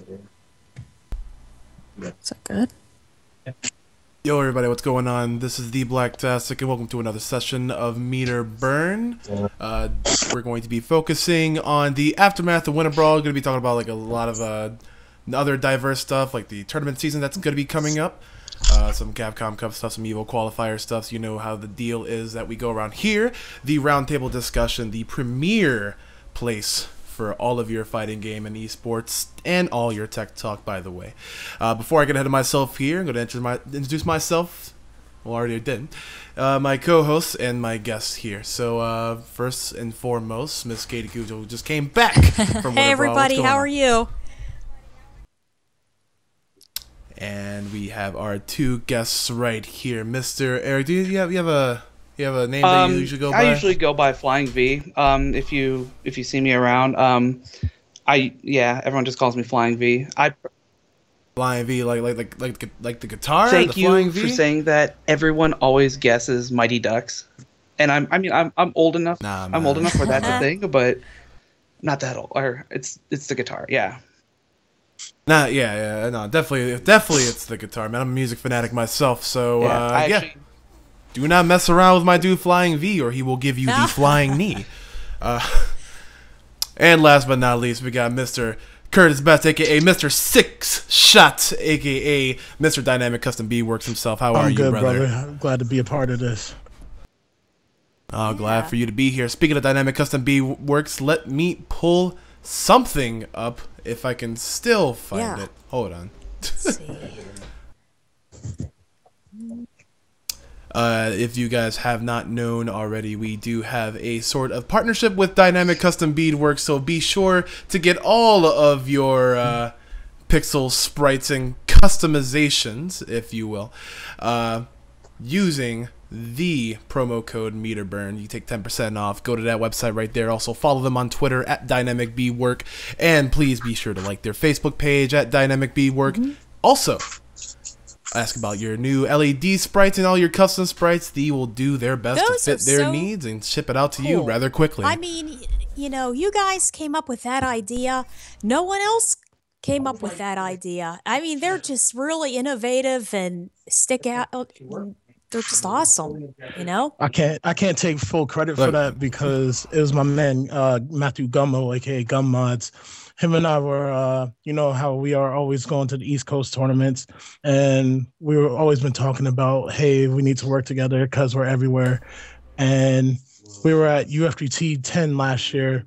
Is that good? Yo everybody, what's going on? This is the Blacktastic and welcome to another session of Meter Burn. We're going to be focusing on the aftermath of Winter Brawl. We're going to be talking about like a lot of other diverse stuff, like the tournament season that's going to be coming up. Some Capcom Cup stuff, some Evo qualifier stuff, so you know how the deal is that we go around here. The roundtable discussion, the premier place for all of your fighting game and esports and all your tech talk, by the way. Before I get ahead of myself here, I'm going to introduce myself. Well, I already did. My co-hosts and my guests here. So first and foremost, Miss Katie Cujo just came back from Hey everybody, how are you? And we have our two guests right here, Mr. Eric. Do you have a name that you usually go by? I usually go by Flying V. If you see me around, everyone just calls me Flying V. Flying V, like the guitar. Thank the you Flying V? for saying that. Everyone always guesses Mighty Ducks, and I'm old enough. I'm old enough for that to think, but not that old. Or it's the guitar, yeah. No, definitely it's the guitar, man. I'm a music fanatic myself, so do not mess around with my dude Flying V, or he will give you the flying knee. And last but not least, we got Mr. Curtis Best, aka Mr. Six Shot, aka Mr. Dynamic Custom Beadworks himself. How are you, good, brother? I'm glad to be a part of this. Oh, glad for you to be here. Speaking of Dynamic Custom Beadworks, let me pull something up if I can still find it. Hold on. Let's see. If you guys have not known already, we do have a sort of partnership with Dynamic Custom Beadworks, so be sure to get all of your pixel sprites and customizations, if you will, using the promo code METERBURN. You take 10% off. Go to that website right there. Also follow them on Twitter at Dynamic Beadwork, and please be sure to like their Facebook page at Dynamic Beadwork. Also, ask about your new LED sprites and all your custom sprites. They will do their best to fit their needs and ship it out to you rather quickly. I mean, you know, you guys came up with that idea. No one else came up with that idea. I mean, they're just really innovative and stick out. They're just awesome, you know? I can't take full credit for that because it was my man Matthew Gummo, aka Gum Mods. Him and I were you know how we are always going to the East Coast tournaments, and we were always been talking about, hey, we need to work together because we're everywhere. And we were at UFGT 10 last year,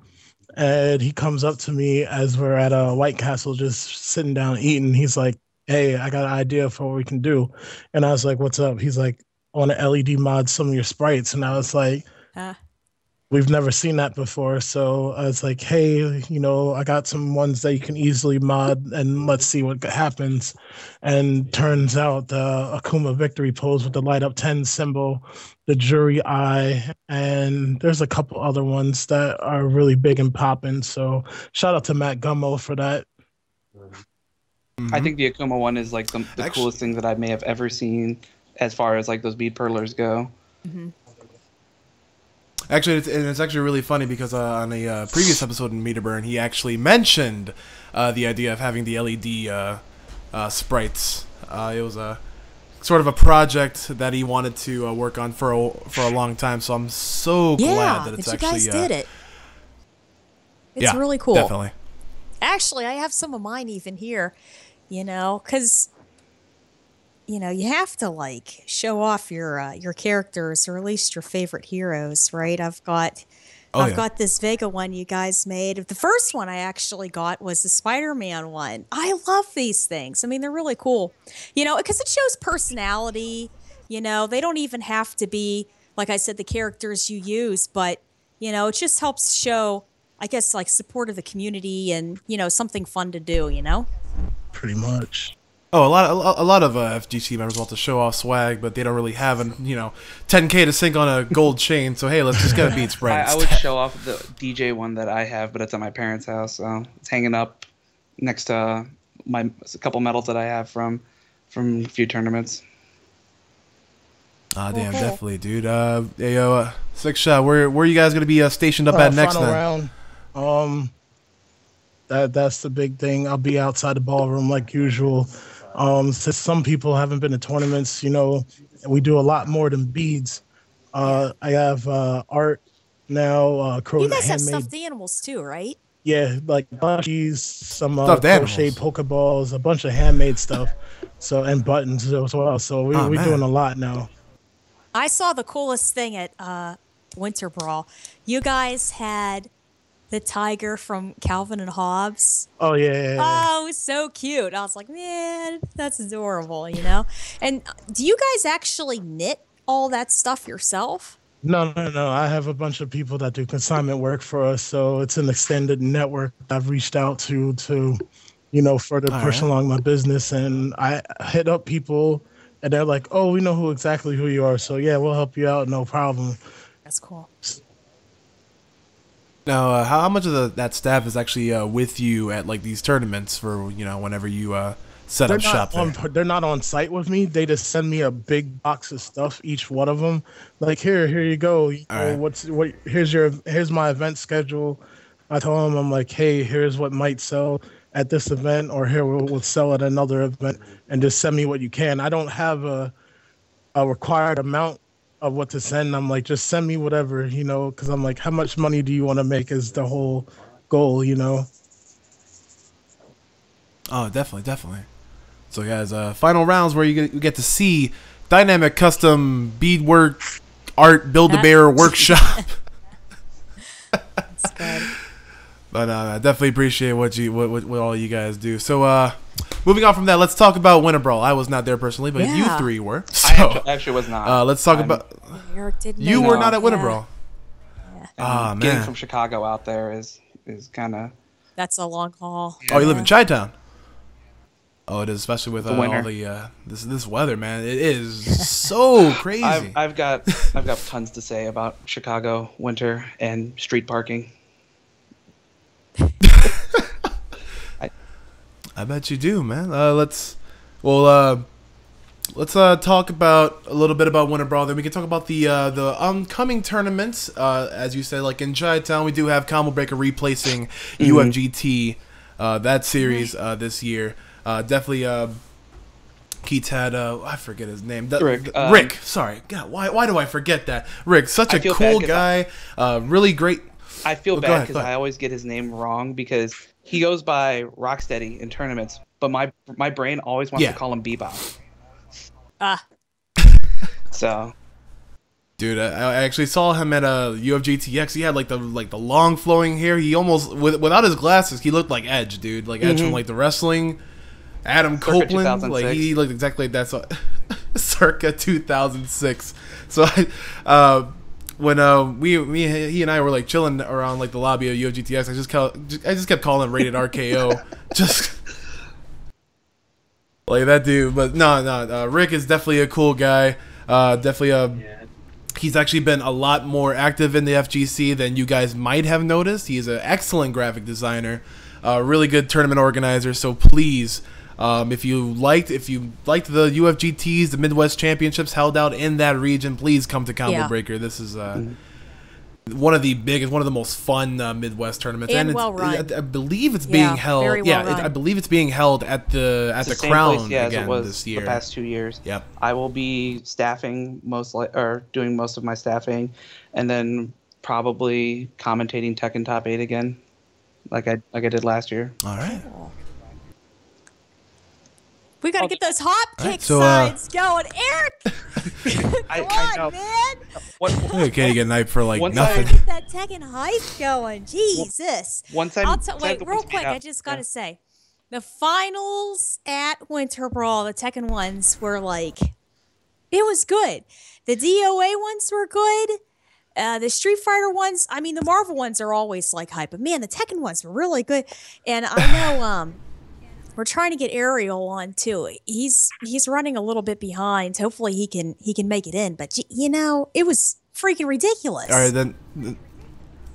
and he comes up to me as we're at a White Castle just sitting down eating. He's like, hey, I got an idea for what we can do. And I was like, what's up? He's like, I want to LED mod some of your sprites. And I was like, we've never seen that before. So I was like, hey, you know, I got some ones that you can easily mod and let's see what happens. And turns out the Akuma victory pose with the light up 10 symbol, the jury eye, and there's a couple other ones that are really big and popping. So shout out to Matt Gummo for that. I think the Akuma one is like the coolest thing that I may have ever seen as far as like those bead purlers go. Actually, it's actually really funny because on a previous episode in Meter Burn, he actually mentioned the idea of having the LED sprites. It was a sort of a project that he wanted to work on for a long time. So I'm so glad that it's you actually guys did it. It's really cool. Definitely. Actually, I have some of mine even here, you know, because you know, you have to like show off your characters, or at least your favorite heroes, right? I've got this Vega one you guys made. The first one I actually got was the Spider-Man one. I love these things. I mean, they're really cool, you know, because it shows personality. You know, they don't even have to be, like I said, the characters you use, but you know, it just helps show, I guess, like support of the community and, you know, something fun to do, you know? Pretty much. Oh, a lot of FGC members want to show off swag, but they don't really have 10K to sink on a gold chain. So hey, let's just get a bead sprite. I would show off the DJ one that I have, but it's at my parents' house, so it's hanging up next to a couple medals that I have from a few tournaments. Ah, damn, definitely, dude. Hey, yo, Six Shot, where are you guys gonna be stationed up at next final then? round. That's the big thing. I'll be outside the ballroom like usual. Since some people haven't been to tournaments, we do a lot more than beads. I have art now, You guys have handmade. stuffed animals too, right? Yeah, like plushies, some Stuffed crochet animals. Pokeballs, a bunch of handmade stuff. So and buttons as well. So Oh, we're man. doing a lot now. I saw the coolest thing at Winter Brawl. You guys had the tiger from Calvin and Hobbes. Oh yeah. Oh, it was so cute. I was like, man, that's adorable, And do you guys actually knit all that stuff yourself? No. I have a bunch of people that do consignment work for us, so it's an extended network I've reached out to further push along my business. And I hit up people, and they're like, "Oh, we know exactly who you are, so yeah, we'll help you out, no problem." That's cool. Now, how much of that staff is actually with you at like these tournaments for whenever you set up shop there? They're not on site with me. They just send me a big box of stuff, each one of them. Like here you go. Here's my event schedule. I tell them, I'm like, hey, here's what might sell at this event, or here we'll sell at another event, and just send me what you can. I don't have a required amount of what to send. I'm like, just send me whatever, because I'm like, how much money do you want to make is the whole goal, Oh, definitely. So, guys, final rounds where you get to see dynamic custom beadwork art Build-A-Bear workshop. That's good. But I definitely appreciate what all you guys do. So, moving on from that, let's talk about Winter Brawl. I was not there personally, but you three were. So, I actually was not. let's talk about. Eric didn't You know. were not at Winter Yeah. Brawl. And getting from Chicago out there is kind of. That's a long haul. Oh, you live in Chi-Town. Oh, it is, especially with all winter. the this weather, man. It is so crazy. I've got tons to say about Chicago winter and street parking. I bet you do, man. Let's talk about a little bit about Winter Brawl. Then we can talk about the upcoming tournaments. As you said, like in Chi-Town, we do have Combo Breaker replacing UFGT that series this year. Definitely. Keats had I forget his name. Rick. Rick. Sorry. God, why do I forget that? Rick, such a cool guy. Really great. I feel bad because I always get his name wrong because he goes by Rocksteady in tournaments, but my brain always wants to call him Bebop. So, dude, I actually saw him at UFGTX. He had like the long flowing hair. He almost without his glasses, he looked like Edge, dude. Like Edge from like the wrestling. Adam Copeland, like he looked exactly like that. So, circa 2006. So when he and I were like chilling around like the lobby of UFGTX, I just kept calling him Rated RKO, just like that dude. But no, Rick is definitely a cool guy. He's actually been a lot more active in the FGC than you guys might have noticed. He's an excellent graphic designer, really good tournament organizer. So please. If you liked the UFGTs, the Midwest Championships held out in that region, please come to Combo Breaker. This is one of the biggest, one of the most fun Midwest tournaments, and well run. I believe it's being held. I believe it's being held at the Crown again this year. The past 2 years. Yep. I will be staffing doing most of my staffing, and then probably commentating Tekken Top 8 again, like I did last year. All right. We gotta get those hop kick signs going, Eric. I know. Man. Okay, you get hype for like nothing. Get that Tekken hype going. Jesus. Wait, real quick. I just gotta say, the finals at Winter Brawl, the Tekken ones were like, it was good. The DOA ones were good. The Street Fighter ones, I mean, the Marvel ones are always like hype, but man, the Tekken ones were really good. And I know, we're trying to get Ariel on too. He's running a little bit behind. Hopefully he can make it in. But it was freaking ridiculous. All right then.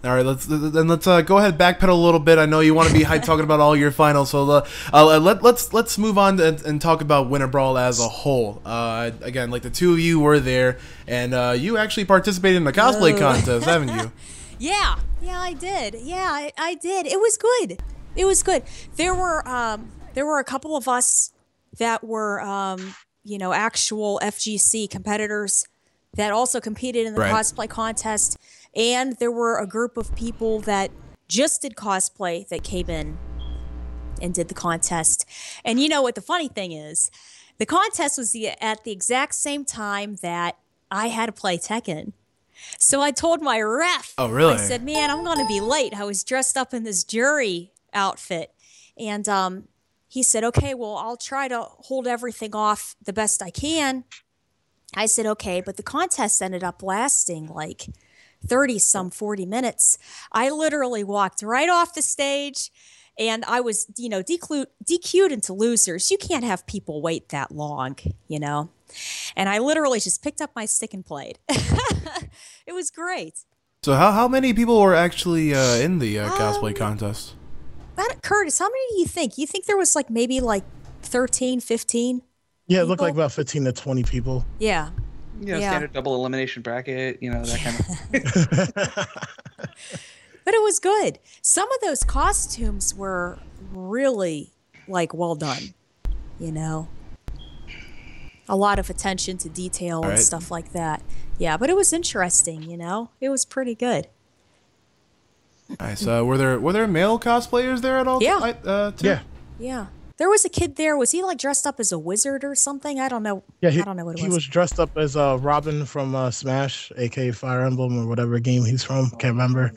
All right, let's go ahead backpedal a little bit. I know you want to be hyped talking about all your finals, so let's move on and talk about Winter Brawl as a whole. Again, like the two of you were there, and you actually participated in the cosplay contest, haven't you? Yeah, I did. Yeah, I did. It was good. It was good. There were a couple of us that were actual FGC competitors that also competed in the Right. cosplay contest, and there were a group of people that just did cosplay that came in and did the contest. And you know what the funny thing is? The contest was at the exact same time that I had to play Tekken. So I told my ref, Oh, really? I said, man, I'm going to be late. I was dressed up in this jury outfit. And he said, okay, well, I'll try to hold everything off the best I can. I said, okay, but the contest ended up lasting like 30 some 40 minutes. I literally walked right off the stage and I was, DQ'd into losers. You can't have people wait that long, you know? And I literally just picked up my stick and played. It was great. So how many people were actually in the cosplay contest? Curtis, how many do you think? You think there was like maybe like 13, 15? Yeah, it looked like about 15 to 20 people. Yeah. Standard double elimination bracket, that kind of. But it was good. Some of those costumes were really like well done, you know. A lot of attention to detail and stuff like that. Yeah, but it was interesting, you know. It was pretty good. Nice. Were there male cosplayers there at all? Yeah. Too? Yeah. There was a kid there. Was he like dressed up as a wizard or something? I don't know. Yeah, I don't know what it was. He was dressed up as Robin from Smash, aka Fire Emblem or whatever game he's from. Can't remember.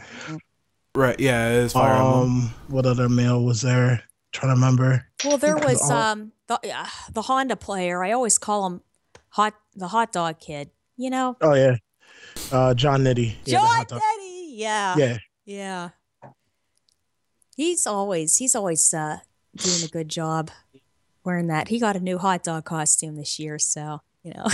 Right. Yeah, it is Fire Emblem. What other male was there? Trying to remember. Well, there was the Honda player. I always call him the hot dog kid. You know. Oh yeah, John Nitty. John Nitty. Yeah. Yeah. Yeah. He's always doing a good job wearing that. He got a new hot dog costume this year, so you know.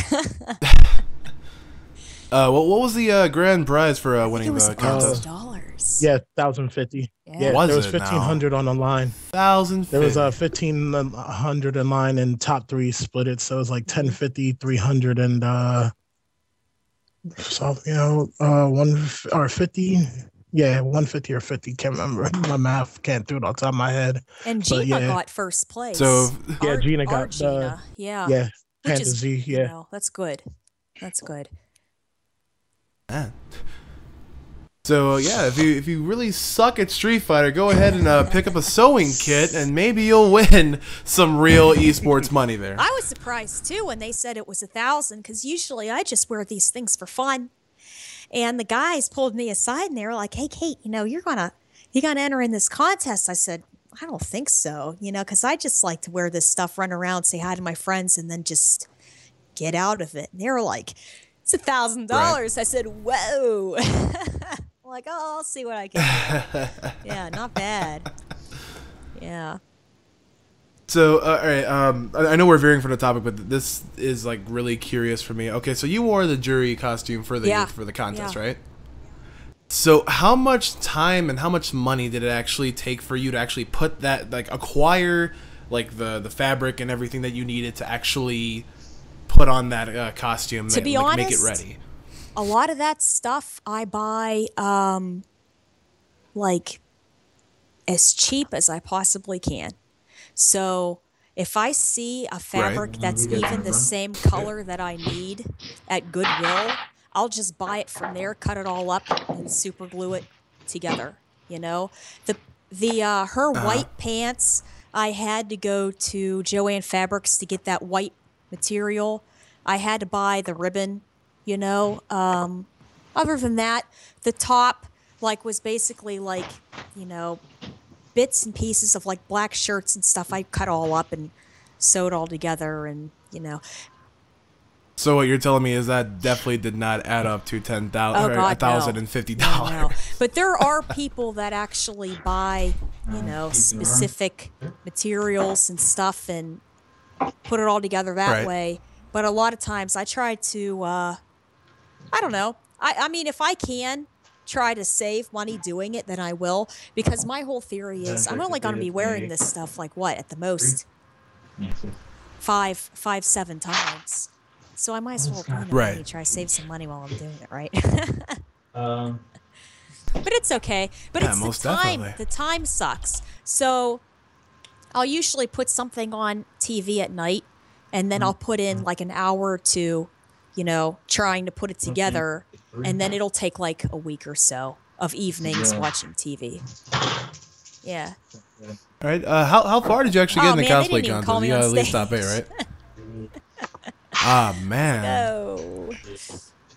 What was the grand prize for winning the contest? $1,000. Yeah, 1,050. Yeah, there was 1,500 on the line. 1,050. There was 1,500 in line, and top three split it, so it was like 1,050, 300, and 150. Yeah, 150 or 50. Can't remember. My math can't do it off the top of my head. And Gina got first place. So Gina got Gina. Yeah, fantasy. Yeah, you know, that's good. That's good. Man. So if you really suck at Street Fighter, go ahead and pick up a sewing kit, and maybe you'll win some real esports money there. I was surprised too when they said it was 1,000, because usually I just wear these things for fun. And the guys pulled me aside and they were like, "Hey, Kate, you're gonna enter in this contest." I said, "I don't think so, because I just like to wear this stuff, run around, say hi to my friends, and then just get out of it." And they were like, "It's $1,000." Right. I said, "Whoa." I'm like, "Oh, I'll see what I can do." Yeah, not bad. Yeah. So, all right, I know we're veering from the topic, but this is like really curious for me. Okay, so you wore the jury costume for the contest, right? So, how much time and how much money did it actually take for you to actually put that, like, acquire, like, the fabric and everything that you needed to actually put on that costume? To be honest, make it ready. A lot of that stuff I buy, like, as cheap as I possibly can. So if I see a fabric that's even the same color that I need at Goodwill, I'll just buy it from there, cut it all up, and super glue it together. Her white pants, I had to go to Joann Fabrics to get that white material. I had to buy the ribbon. Other than that, the top was basically bits and pieces of like black shirts and stuff. I cut all up and sewed all together, and So what you're telling me is that definitely did not add up to $1,050. No. But there are people that actually buy, specific materials and stuff and put it all together that way. But a lot of times I try to, I don't know. I mean, if I can try to save money doing it, then I will, because my whole theory is I'm only going to be wearing this stuff at the most 5-7 times, so I might as well try to save some money while I'm doing it, right? But it's okay. But Yeah, it's most the time. definitely. The time sucks. So I'll usually put something on TV at night, and then I'll put in like an hour or two, trying to put it together, and then it'll take like a week or so of evenings watching TV. Yeah. All right. How far did you actually get in the man, they cosplay didn't even contest? call me You got on at least top 8, stage. right? Ah man. No.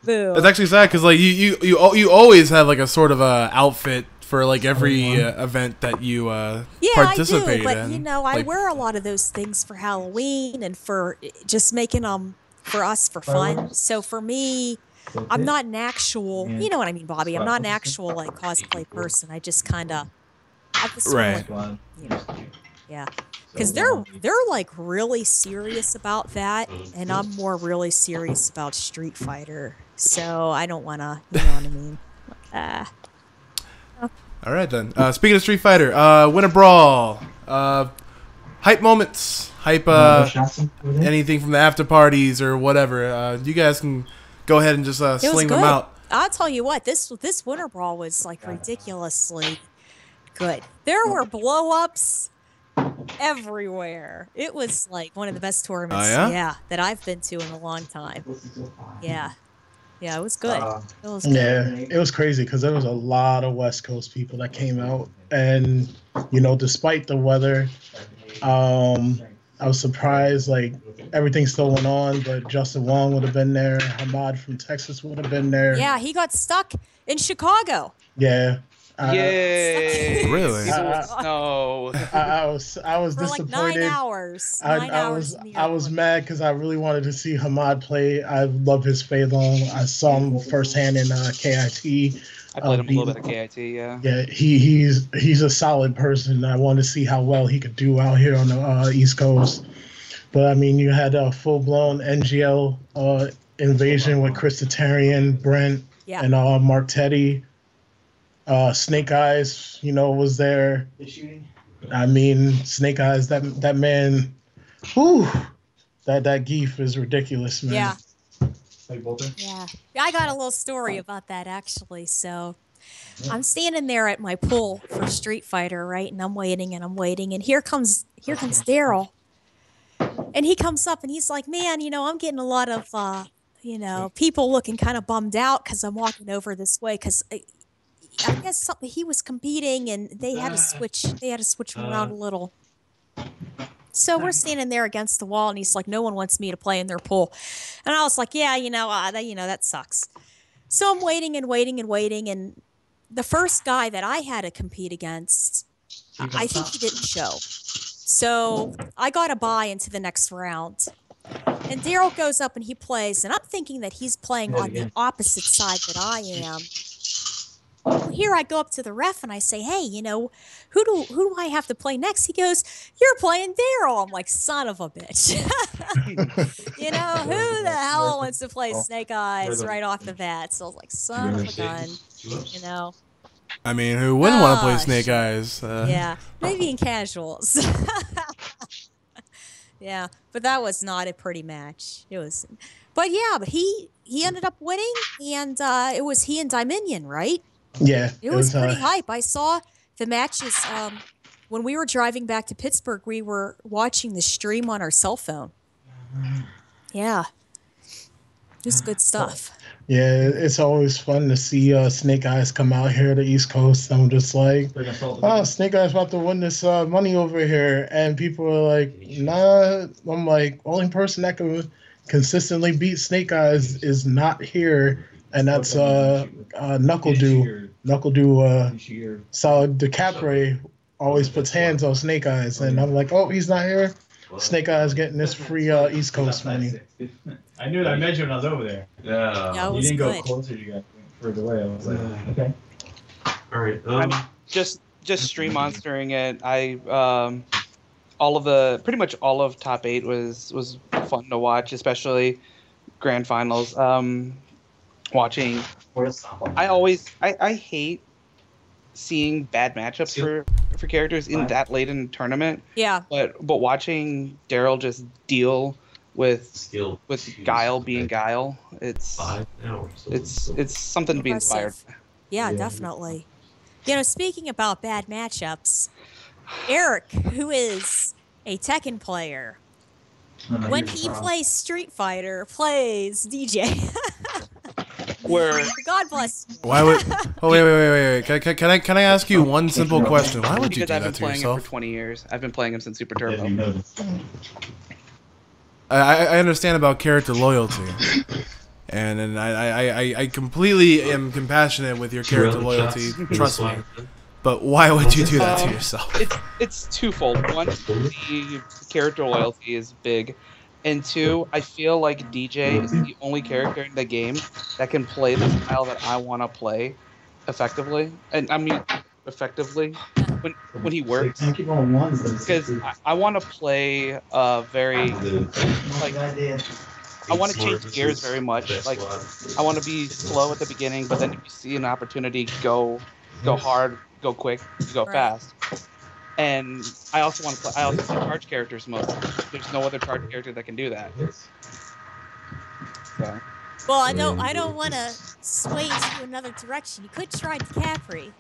Boo. It's actually sad because like you always have like a sort of a outfit for like every event that you participate I do, but in. I Like, wear a lot of those things for Halloween and for just making them for us for fun. So for me, I'm not an actual, you know what I mean, Bobby. I'm not an actual like cosplay person. I just kind of, I just Right. want to, yeah, because they're like really serious about that, and I'm more really serious about Street Fighter. So I don't want to, you know what I mean. all right then. Speaking of Street Fighter, win a brawl. Hype moments. Hype. Anything from the after parties or whatever. You guys can go ahead and just sling them out. I'll tell you what, this Winter Brawl was like ridiculously good. There were blow-ups everywhere. It was like one of the best tournaments that I've been to in a long time. Yeah. Yeah, it was good. It was crazy because there was a lot of West Coast people that came out, and despite the weather, I was surprised. Like everything still went on, but Justin Wong would have been there. Hamad from Texas would have been there. Yeah, he got stuck in Chicago. Yeah. Yay! Really? No. I was For disappointed. like 9 hours. I was mad because I really wanted to see Hamad play. I love his Fei Long. I saw him firsthand in KIT. I played him a little bit at KIT, yeah. Yeah, he's a solid person. I wanted to see how well he could do out here on the East Coast. But I mean, you had a full blown NGL invasion with Christitarian, Brent, and Mark Teddy. Snake Eyes, was there. I mean, Snake Eyes, that man, whew, that geef is ridiculous, man. Yeah. Yeah. I got a little story about that actually. So I'm standing there at my pool for Street Fighter, right? And I'm waiting, and here comes Daryl. And he comes up and he's like, "Man, I'm getting a lot of people looking kind of bummed out because I'm walking over this way because I guess he was competing and they had to switch him around a little." So we're standing there against the wall, and he's like, "No one wants me to play in their pool," and I was like, "Yeah, that sucks." So I'm waiting, and the first guy that I had to compete against, I think he didn't show. So I got a bye into the next round, and Daryl goes up and he plays, and I'm thinking that he's playing on the opposite side that I am. Well, here I go up to the ref and I say, "Hey, who do I have to play next?" He goes, "You're playing Daryl." I'm like, son of a bitch. Who the hell wants to play Snake Eyes right off the bat? So I was like, son of a gun. I mean, who wouldn't want to play Snake Eyes? Yeah, maybe in casuals. Yeah, but that was not a pretty match. It was, but he ended up winning, and it was he and Dominion, right? Yeah, it was pretty hype. I saw the matches when we were driving back to Pittsburgh. We were watching the stream on our cell phone. Yeah, just good stuff. Yeah, it's always fun to see Snake Eyes come out here to the East Coast. I'm just like, "Oh, Snake Eyes about to win this money over here," and people are like, "Nah." I'm like, only person that can consistently beat Snake Eyes is not here. And that's Knuckle Dew. Knuckle Dew, Solid DeCapre always puts hands on Snake Eyes. And I'm like, oh, he's not here? Snake Eyes getting this free East Coast money. I knew that I met you when I was over there. Yeah, you didn't go closer, you got further away. I was like, okay. All right. Just stream monstering it. Pretty much all of top 8 was fun to watch, especially grand finals. Watching, I hate seeing bad matchups for characters in that late in the tournament. Yeah. But watching Daryl just deal with Guile being Guile, it's something to be inspired by. Yeah, definitely. Speaking about bad matchups, Eric, who is a Tekken player, when he plays Street Fighter, plays DJ. Where God bless you. Why would? Oh wait. Can I ask you one simple question? Why would you because do I've that been to playing it for yourself? 20 years. I've been playing him since Super As Turbo. you noticed. I understand about character loyalty, and I completely am compassionate with your character loyalty. Trust me. But why would you do that to yourself? It's twofold. One, the character loyalty is big, and two, I feel like DJ is the only character in the game that can play the style that I want to play effectively, and I mean effectively when he works. Can't keep on ones. Because I want to play very like I want to change gears very much. Like I want to be slow at the beginning, but then if you see an opportunity, go hard, go quick, go Right. fast. And I also want to play. I also play charge characters mostly. There's no other charge character that can do that. So Well, I don't want to sway to another direction. You could try DiCapri.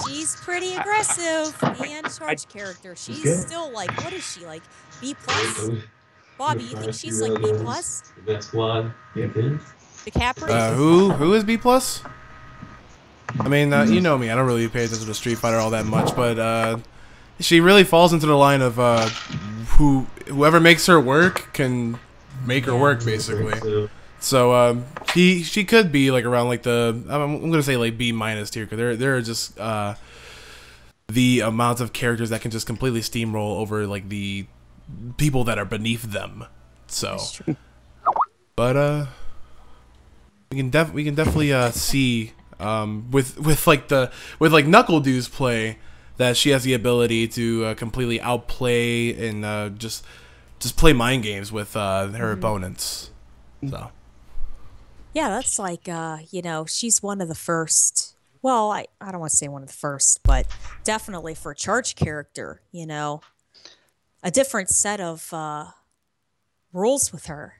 She's pretty aggressive and charge character. She's still like, what is she like? B plus? Bobby, you think she's like B plus? DiCapri? Who is B plus? I mean, you know me. I don't really pay attention to Street Fighter all that much, but she really falls into the line of whoever makes her work can make her work, basically. So she could be like around like I'm gonna say like B minus tier, because there are just the amount of characters that can just completely steamroll over like the people that are beneath them. So, but we can definitely see with like Knuckle Dew's play that she has the ability to completely outplay and just play mind games with her opponents. So. Yeah, that's like, she's one of the first. Well, I don't want to say one of the first, but definitely for a charge character, a different set of rules with her,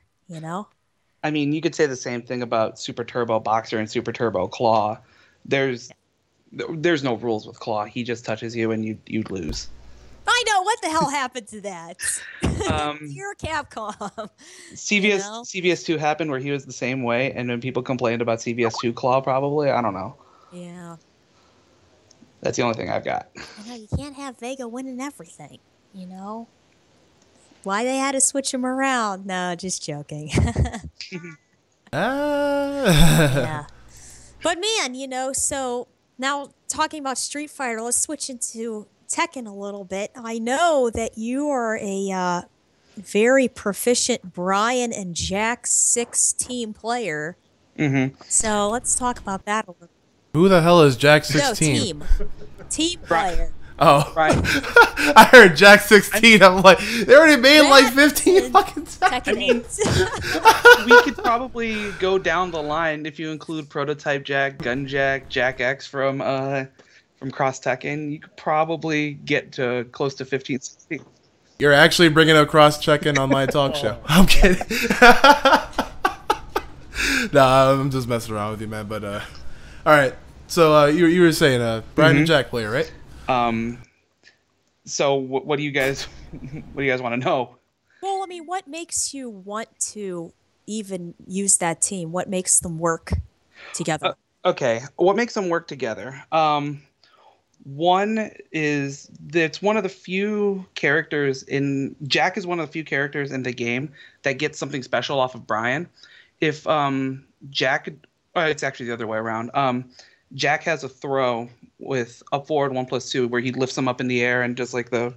I mean, you could say the same thing about Super Turbo Boxer and Super Turbo Claw. There's no rules with Claw. He just touches you and you lose. I know, what the hell happened to that? You're Capcom. CVS2 happened where he was the same way, and when people complained about CVS2 Claw, probably, I don't know. Yeah. That's the only thing I've got. You can't have Vega winning everything, Why they had to switch him around? No, just joking. Yeah. But man, so now talking about Street Fighter, let's switch into Tekken a little bit. I know that you are a very proficient Brian and Jack 6 team player. Mm-hmm. So let's talk about that a little. Who the hell is Jack 16? No, team player. Oh, right. I heard Jack 16. I'm like, they already made like 15 fucking I mean, we could probably go down the line if you include Prototype Jack, Gun Jack, Jack X from Cross Tekken. You could probably get to close to 15, 16. You're actually bringing up cross checking on my talk show. I'm kidding. Nah, I'm just messing around with you, man. But all right. So you were saying Brian and Jack player, right? So what do you guys want to know? Well, I mean, what makes you want to even use that team? What makes them work together? Okay, what makes them work together? One is that's one of the few characters in Jack is one of the few characters in the game that gets something special off of Brian. If Jack, it's actually the other way around. Jack has a throw with up forward 1+2 where he lifts him up in the air and does like the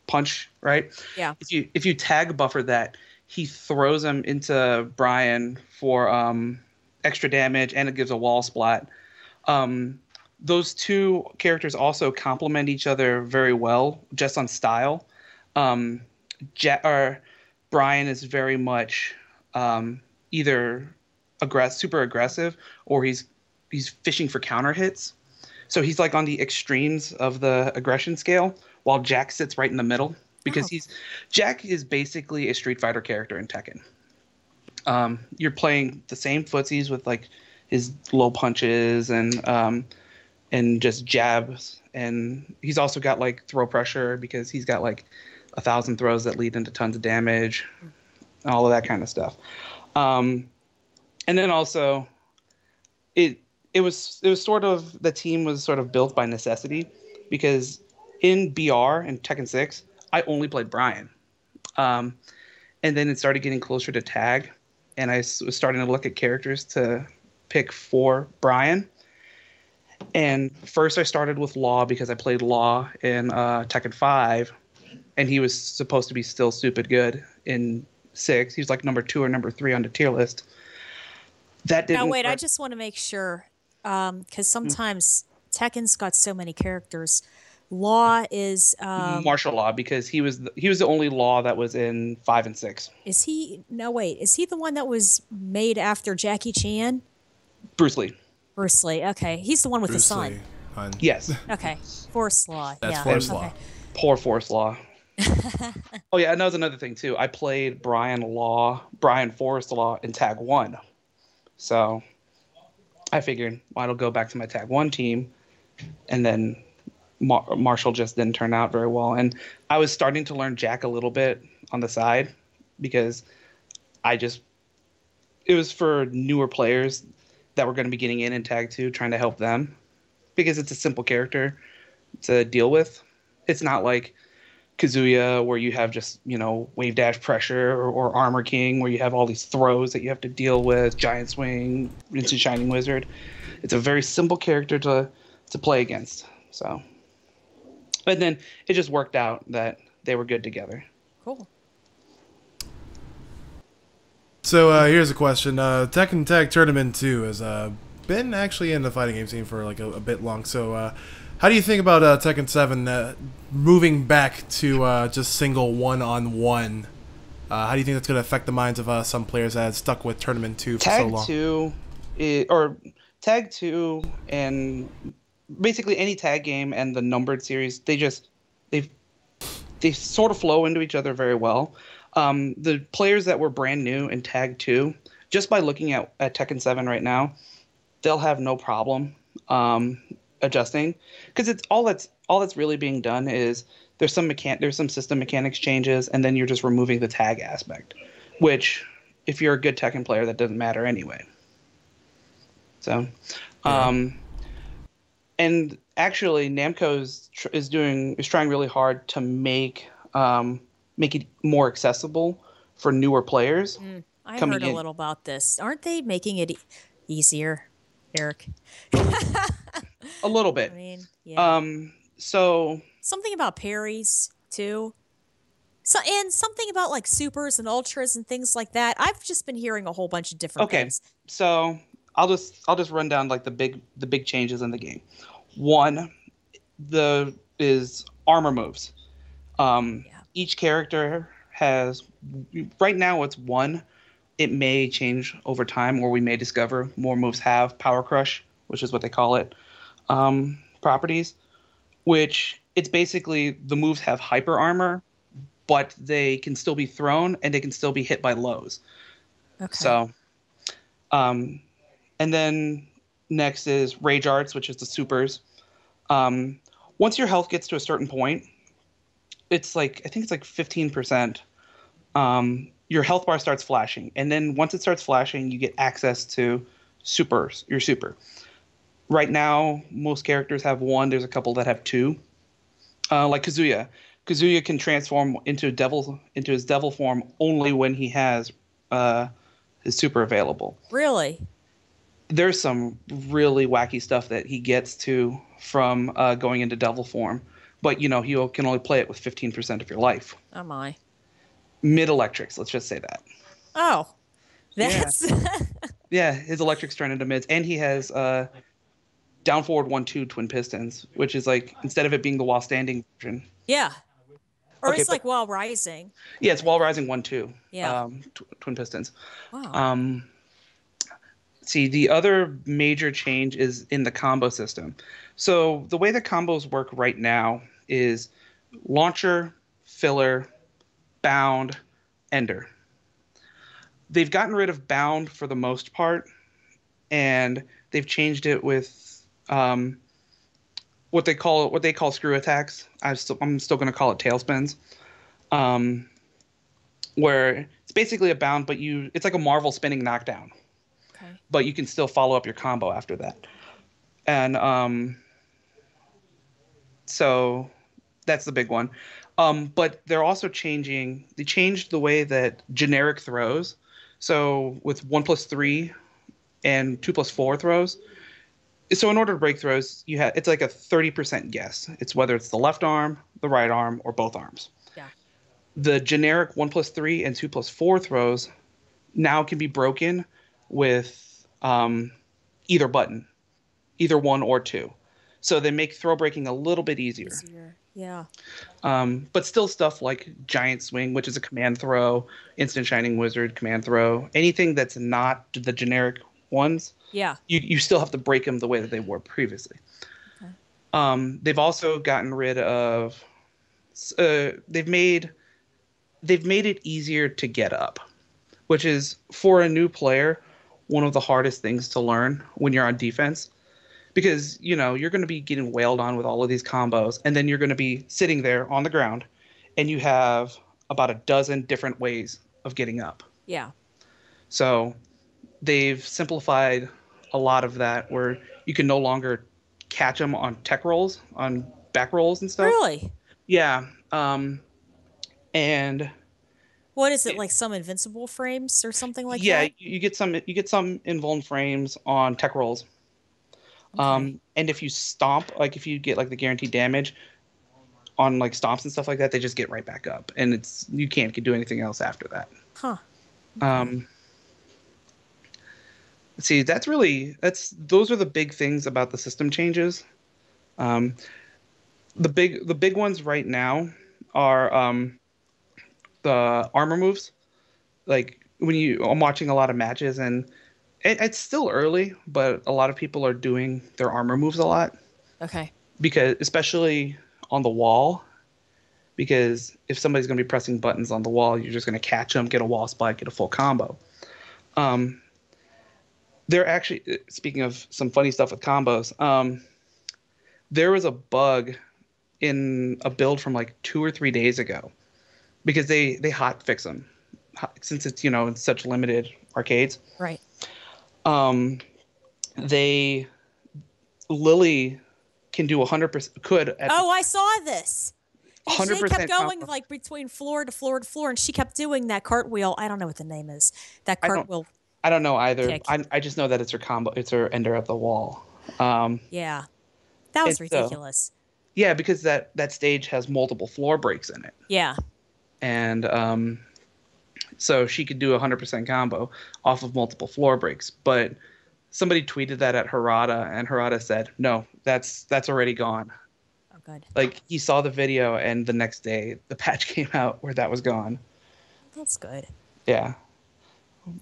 punch, right? Yeah. If you tag buffer that, he throws him into Brian for extra damage and it gives a wall splat. Those two characters also complement each other very well, just on style. Brian is very much either super aggressive or he's fishing for counter hits. So he's like on the extremes of the aggression scale, while Jack sits right in the middle because Jack is basically a Street Fighter character in Tekken. You're playing the same footsies with like his low punches and just jabs. And he's also got like throw pressure because he's got like 1,000 throws that lead into tons of damage, all of that kind of stuff. And then also, it was sort of, the team was sort of built by necessity, because in BR and Tekken 6, I only played Brian. And then it started getting closer to tag, and I was starting to look at characters to pick for Brian. And first I started with Law because I played Law in Tekken 5, and he was supposed to be still stupid good in 6. He was like number 2 or number 3 on the tier list. That didn't Now, wait, I work. just want to make sure, because sometimes Tekken's got so many characters. Law is Martial Law, because he was the only Law that was in 5 and 6. is he? No, wait, is he the one that was made after Jackie Chan? Bruce Lee. Bruce Lee. Okay, he's the one with the Bruce son. Lee. Fine. Yes. Okay, Force Law. That's Yeah. Force okay. Law. Poor Force Law. Oh yeah, and that was another thing too. I played Brian Forrest Law in Tag 1. So I figured, well, I'll go back to my Tag 1 team, and then Marshall just didn't turn out very well. And I was starting to learn Jack a little bit on the side, because it was for newer players that were going to be getting in Tag 2, trying to help them, because it's a simple character to deal with. It's not like Kazuya, where you have just, wave dash pressure, or Armor King, where you have all these throws that you have to deal with, Giant Swing, into Shining Wizard. It's a very simple character to play against. So, but then it just worked out that they were good together. Cool. So here's a question. Tekken Tag Tournament 2 has been actually in the fighting game scene for like a bit long. So how do you think about Tekken 7 moving back to just single one-on-one? How do you think that's going to affect the minds of some players that had stuck with Tournament 2 for so long? Tag 2 and basically any tag game and the numbered series, they sort of flow into each other very well. The players that were brand new in Tag 2, just by looking at Tekken 7 right now, they'll have no problem adjusting, because it's all that's really being done is there's some system mechanics changes, and then you're just removing the tag aspect, which if you're a good Tekken player, that doesn't matter anyway. So, and actually Namco is trying really hard to make it more accessible for newer players. I heard a little about this. Aren't they making it easier, Eric? A little bit. I mean, yeah. So something about parries too. So, and something about like supers and ultras and things like that. I've just been hearing a whole bunch of different things. So I'll just run down like the big changes in the game. One, is armor moves. Each character has, right now it's 1. It may change over time, or we may discover more moves have Power Crush, which is what they call it, properties, which it's basically the moves have hyper armor, but they can still be thrown and they can still be hit by lows. Okay. So, and then next is Rage Arts, which is the supers. Once your health gets to a certain point, I think it's like 15%. Your health bar starts flashing, and then once it starts flashing, you get access to your super. Right now, most characters have 1. There's a couple that have 2. Like Kazuya. Kazuya can transform into his devil form only when he has his super available. Really? There's some really wacky stuff that he gets to from going into devil form, but he can only play it with 15% of your life. Oh my. Mid electrics, let's just say that. Oh, that's yeah. His electrics turn into mids, and he has down forward 1-2 twin pistons, which is like, instead of it being the while standing version. Yeah. Or Okay, it's like while rising. Yeah, it's while rising 1-2. Yeah. Twin pistons. Wow. See, the other major change is in the combo system. So the way the combos work right now is launcher, filler, bound, ender. They've gotten rid of bound for the most part, and they've changed it with what they call screw attacks. I'm still going to call it tailspins. Um, where it's basically a bound, but it's like a Marvel spinning knockdown, Okay. but you can still follow up your combo after that. And so that's the big one. But they're also changing. They changed the way that generic throws. So with 1+3 and 2+4 throws. So in order to break throws, it's like a 30% guess. It's whether it's the left arm, the right arm, or both arms. Yeah. The generic 1+3 and 2+4 throws now can be broken with either button, either one or two. So they make throw breaking a little bit easier. Yeah. But still stuff like giant swing, which is a command throw, instant shining wizard command throw, anything that's not the generic ones, Yeah. you still have to break them the way that they were previously. Okay. They've also gotten rid of they've made it easier to get up, which is for a new player one of the hardest things to learn when you're on defense, because you're going to be getting wailed on with all of these combos, and then you're going to be sitting there on the ground and you have about a dozen different ways of getting up. Yeah. So they've simplified a lot of that, where you can no longer catch them on tech rolls, on back rolls and stuff. Really? Yeah. And What is it, like some invincible frames or something like yeah, that? you get some invuln frames on tech rolls. Okay. And if you stomp, like if you get like the guaranteed damage on like stomps and stuff like that, they just get right back up, and you can't do anything else after that. Huh. See, those are the big things about the system changes. The big ones right now are the armor moves. Like I'm watching a lot of matches, and it's still early, but a lot of people are doing their armor moves a lot. Okay. Because especially on the wall, because if somebody's going to be pressing buttons on the wall, you're just going to catch them, get a wall spike, get a full combo. They're actually, speaking of some funny stuff with combos, there was a bug in a build from like 2 or 3 days ago, because they hot fix them since it's in such limited arcades. Right. They Lily can do 100%. Oh, I saw this. 100% She kept going combo. like between floor to floor to floor, and she kept doing that cartwheel. I don't know what the name is. That cartwheel. I don't know either. Kick. I just know that it's her combo. It's her ender at the wall. Yeah. That was And so- ridiculous. Yeah, because that stage has multiple floor breaks in it, Yeah. and so she could do 100% combo off of multiple floor breaks. But somebody tweeted that at Harada, and Harada said, "No, that's already gone." Oh, good. Like, he saw the video, and the next day the patch came out where that was gone. That's good. Yeah.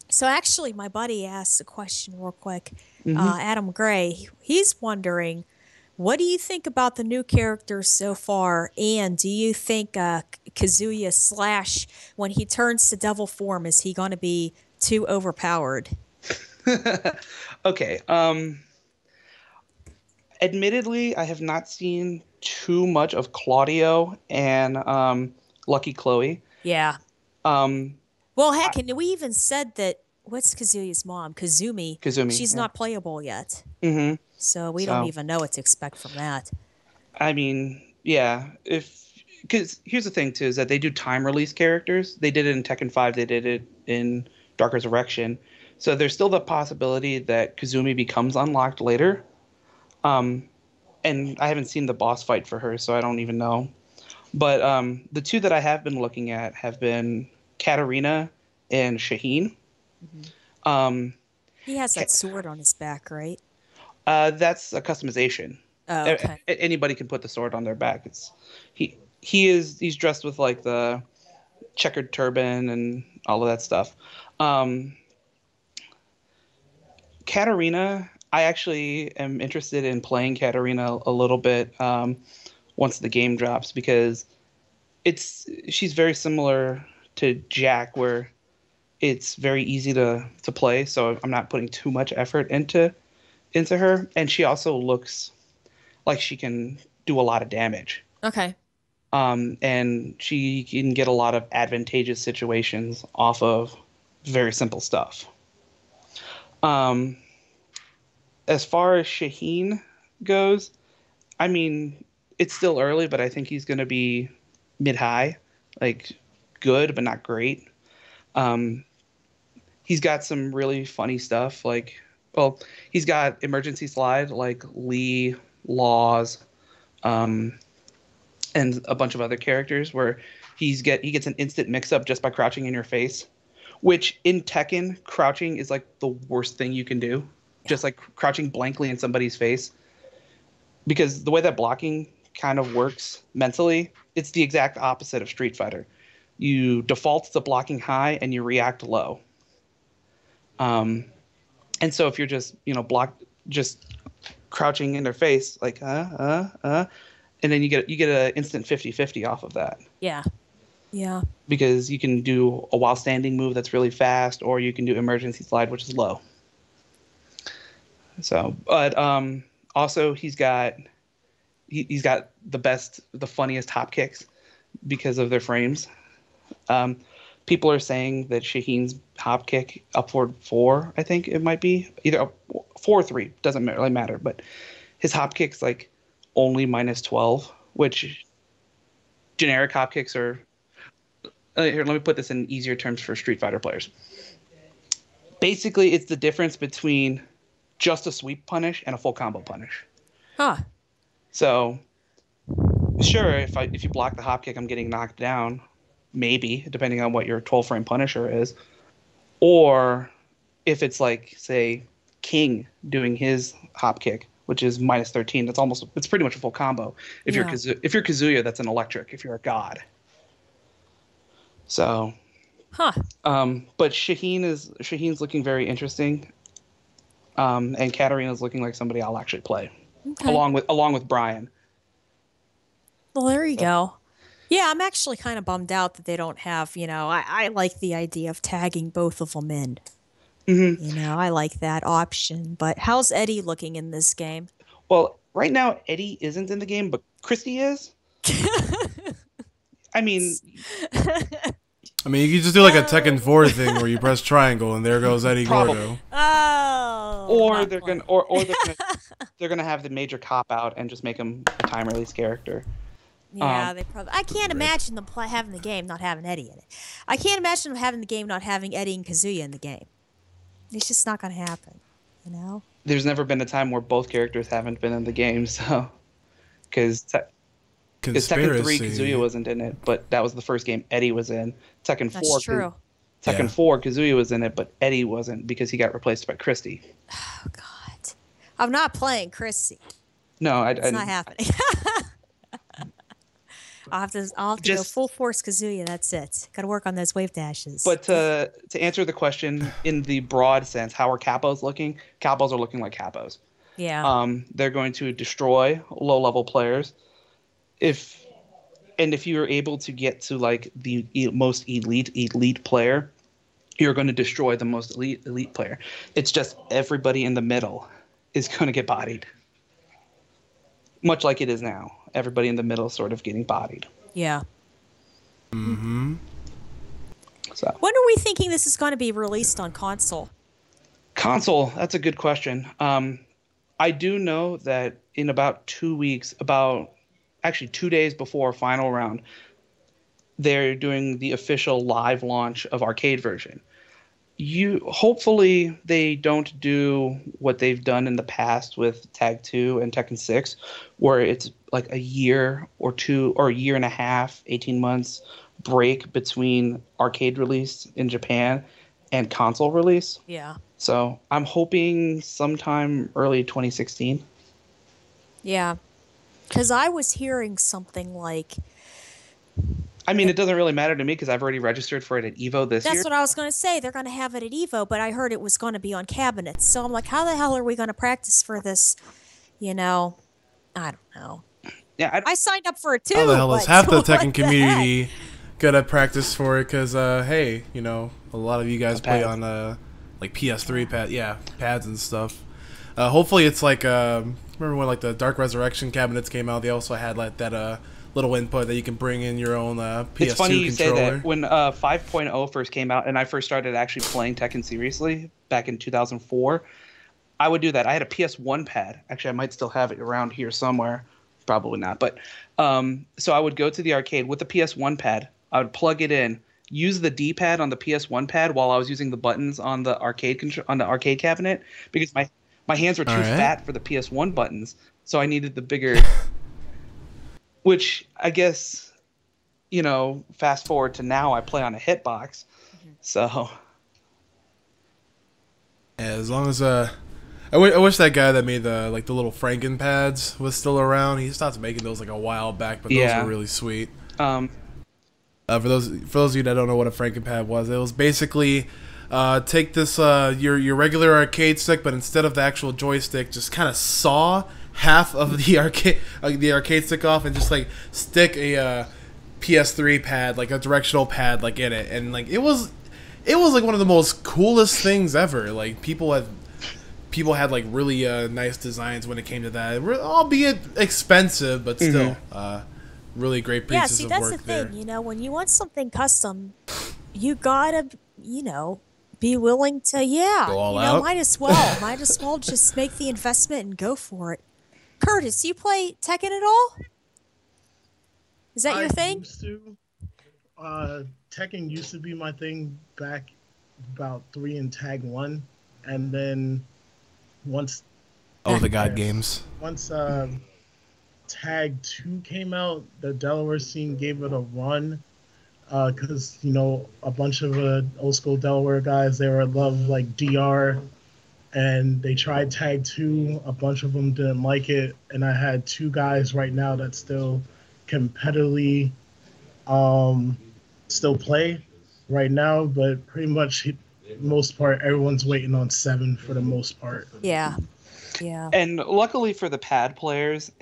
So actually, my buddy asked a question real quick. Mm-hmm. Adam Gray, he's wondering, what do you think about the new characters so far? And do you think Kazuya Slash, when he turns to devil form, is he going to be too overpowered? Okay. Admittedly, I have not seen too much of Claudio and Lucky Chloe. Yeah. Um, Well, heck, and we even said that, what's Kazuya's mom? Kazumi. She's yeah. not playable yet. Mm-hmm. So we don't even know what to expect from that. I mean, yeah. Because here's the thing, too, is that they do time release characters. They did it in Tekken 5. They did it in Dark Resurrection. So there's still the possibility that Kazumi becomes unlocked later. And I haven't seen the boss fight for her, so I don't even know. But the two that I have been looking at have been Katarina and Shaheen. Mm-hmm. He has that sword on his back, right? That's a customization. Oh, okay. Anybody can put the sword on their back. He's dressed with like the checkered turban and all of that stuff. Katarina, I actually am interested in playing Katarina a little bit once the game drops, because she's very similar to Jack, where it's very easy to play, so I'm not putting too much effort into her. And she also looks like she can do a lot of damage. Okay. And she can get a lot of advantageous situations off of very simple stuff. Um, as far as Shaheen goes, I mean, it's still early, but I think he's going to be mid-high, like good but not great. Um, he's got some really funny stuff, like, well, he's got emergency slide, like Lee, Laws, um, and a bunch of other characters where he gets an instant mix-up just by crouching in your face, which in Tekken, crouching is like the worst thing you can do. Just like crouching blankly in somebody's face, because the way that blocking kind of works mentally, it's the exact opposite of Street Fighter. You default to blocking high and you react low. And so if you're just, just crouching in their face, like, and then you get an instant 50-50 off of that. Yeah. Yeah. Because you can do a while standing move that's really fast, or you can do emergency slide, which is low. So, but also he's got the funniest hop kicks because of their frames. People are saying that Shaheen's hop kick upward 4, I think it might be either 4 or 3, doesn't really matter, but his hop kick's like only -12, which generic hop kicks are. Here, let me put this in easier terms for Street Fighter players. Basically, it's the difference between just a sweep punish and a full combo punish. Huh. So, sure, if you block the hop kick, I'm getting knocked down, maybe, depending on what your 12-frame punisher is. Or if it's like, say, King doing his hop kick, which is -13, it's pretty much a full combo. If you're Kazuya, that's an electric. If you're a god. So, but Shaheen's looking very interesting. And Katarina's looking like somebody I'll actually play, Okay. along with Brian. Well, there you go. Yeah, I'm actually kind of bummed out that they don't have, I like the idea of tagging both of them in. Mm-hmm. I like that option. But how's Eddie looking in this game? Well, right now Eddie isn't in the game, but Christy is. I mean, you could just do like a Tekken 4 thing where you press triangle and there goes Eddie Gordo. Oh. Or they're gonna have the major cop out and just make him a time release character. Yeah, they probably. I can't imagine them having the game not having Eddie in it. I can't imagine them having the game not having Eddie and Kazuya in the game. It's just not going to happen, There's never been a time where both characters haven't been in the game, so because Tekken 3 Kazuya wasn't in it, but that was the first game Eddie was in. Tekken 4. That's true. Tekken 4 Kazuya was in it, but Eddie wasn't because he got replaced by Christy. Oh God, I'm not playing Christy. No, it's not happening. I'll have to go full force Kazuya. That's it. Got to work on those wave dashes. But to answer the question in the broad sense, how are capos looking? Capos are looking like capos. Yeah. They're going to destroy low-level players. If you're able to get to like the most elite player, you're going to destroy the most elite player. It's just everybody in the middle is going to get bodied. Much like it is now. Everybody in the middle sort of getting bodied. Yeah. Mm-hmm. So when are we thinking this is going to be released on console? Console, that's a good question. I do know that in about 2 weeks, actually 2 days before final round, they're doing the official live launch of arcade version. Hopefully they don't do what they've done in the past with Tag 2 and Tekken 6, where it's like a year or two or a year and a half, 18 months break between arcade release in Japan and console release. Yeah. So I'm hoping sometime early 2016. Yeah. Because I was hearing something like... I mean, it doesn't really matter to me because I've already registered for it at EVO this year. That's what I was going to say. They're going to have it at EVO, but I heard it was going to be on cabinets. So I'm like, how the hell are we going to practice for this? I don't know. Yeah, I signed up for it too. How the hell is half the Tekken community gonna practice for it? Because, hey, a lot of you guys Oh, play pads. on like PS3 pads and stuff. Hopefully it's like remember when like the Dark Resurrection cabinets came out? They also had like that little input that you can bring in your own PS2 It's funny you say controller. that. When 5.0 first came out and I first started actually playing Tekken seriously back in 2004, I would do that. I had a PS1 pad. Actually, I might still have it around here somewhere. Probably not. But so I would go to the arcade with the PS1 pad. I would plug it in, use the D-pad on the PS1 pad while I was using the buttons on the arcade cabinet because my hands were too Alright. fat for the PS1 buttons. So I needed the bigger, which I guess, fast forward to now, I play on a hitbox. So Yeah, as long as I wish that guy that made the little Franken pads was still around. He stopped making those like a while back, but those Yeah. were really sweet. um, For those of you that don't know what a Frankenpad was, it was basically take this your regular arcade stick, but instead of the actual joystick, just kind of saw half of the arcade stick off and just like stick a PS3 pad, like a directional pad, like in it, and like it was like one of the most coolest things ever. Like people had like really nice designs when it came to that, albeit expensive, but still. Really great Yeah, pieces see, of that's work the thing. there. When you want something custom, you gotta, be willing to, Go all out. might as well just make the investment and go for it. Curtis, you play Tekken at all? Is that your thing? Used to. Tekken used to be my thing back about 3 and Tag 1, and then once Oh, the God games. once Tag 2 came out, the Delaware scene gave it a run because a bunch of old school Delaware guys, they were in love like DR, and they tried Tag 2. A bunch of them didn't like it, and I had 2 guys right now that still competitively still play right now, but pretty much most part everyone's waiting on 7 for the most part. Yeah. Yeah. And luckily for the pad players,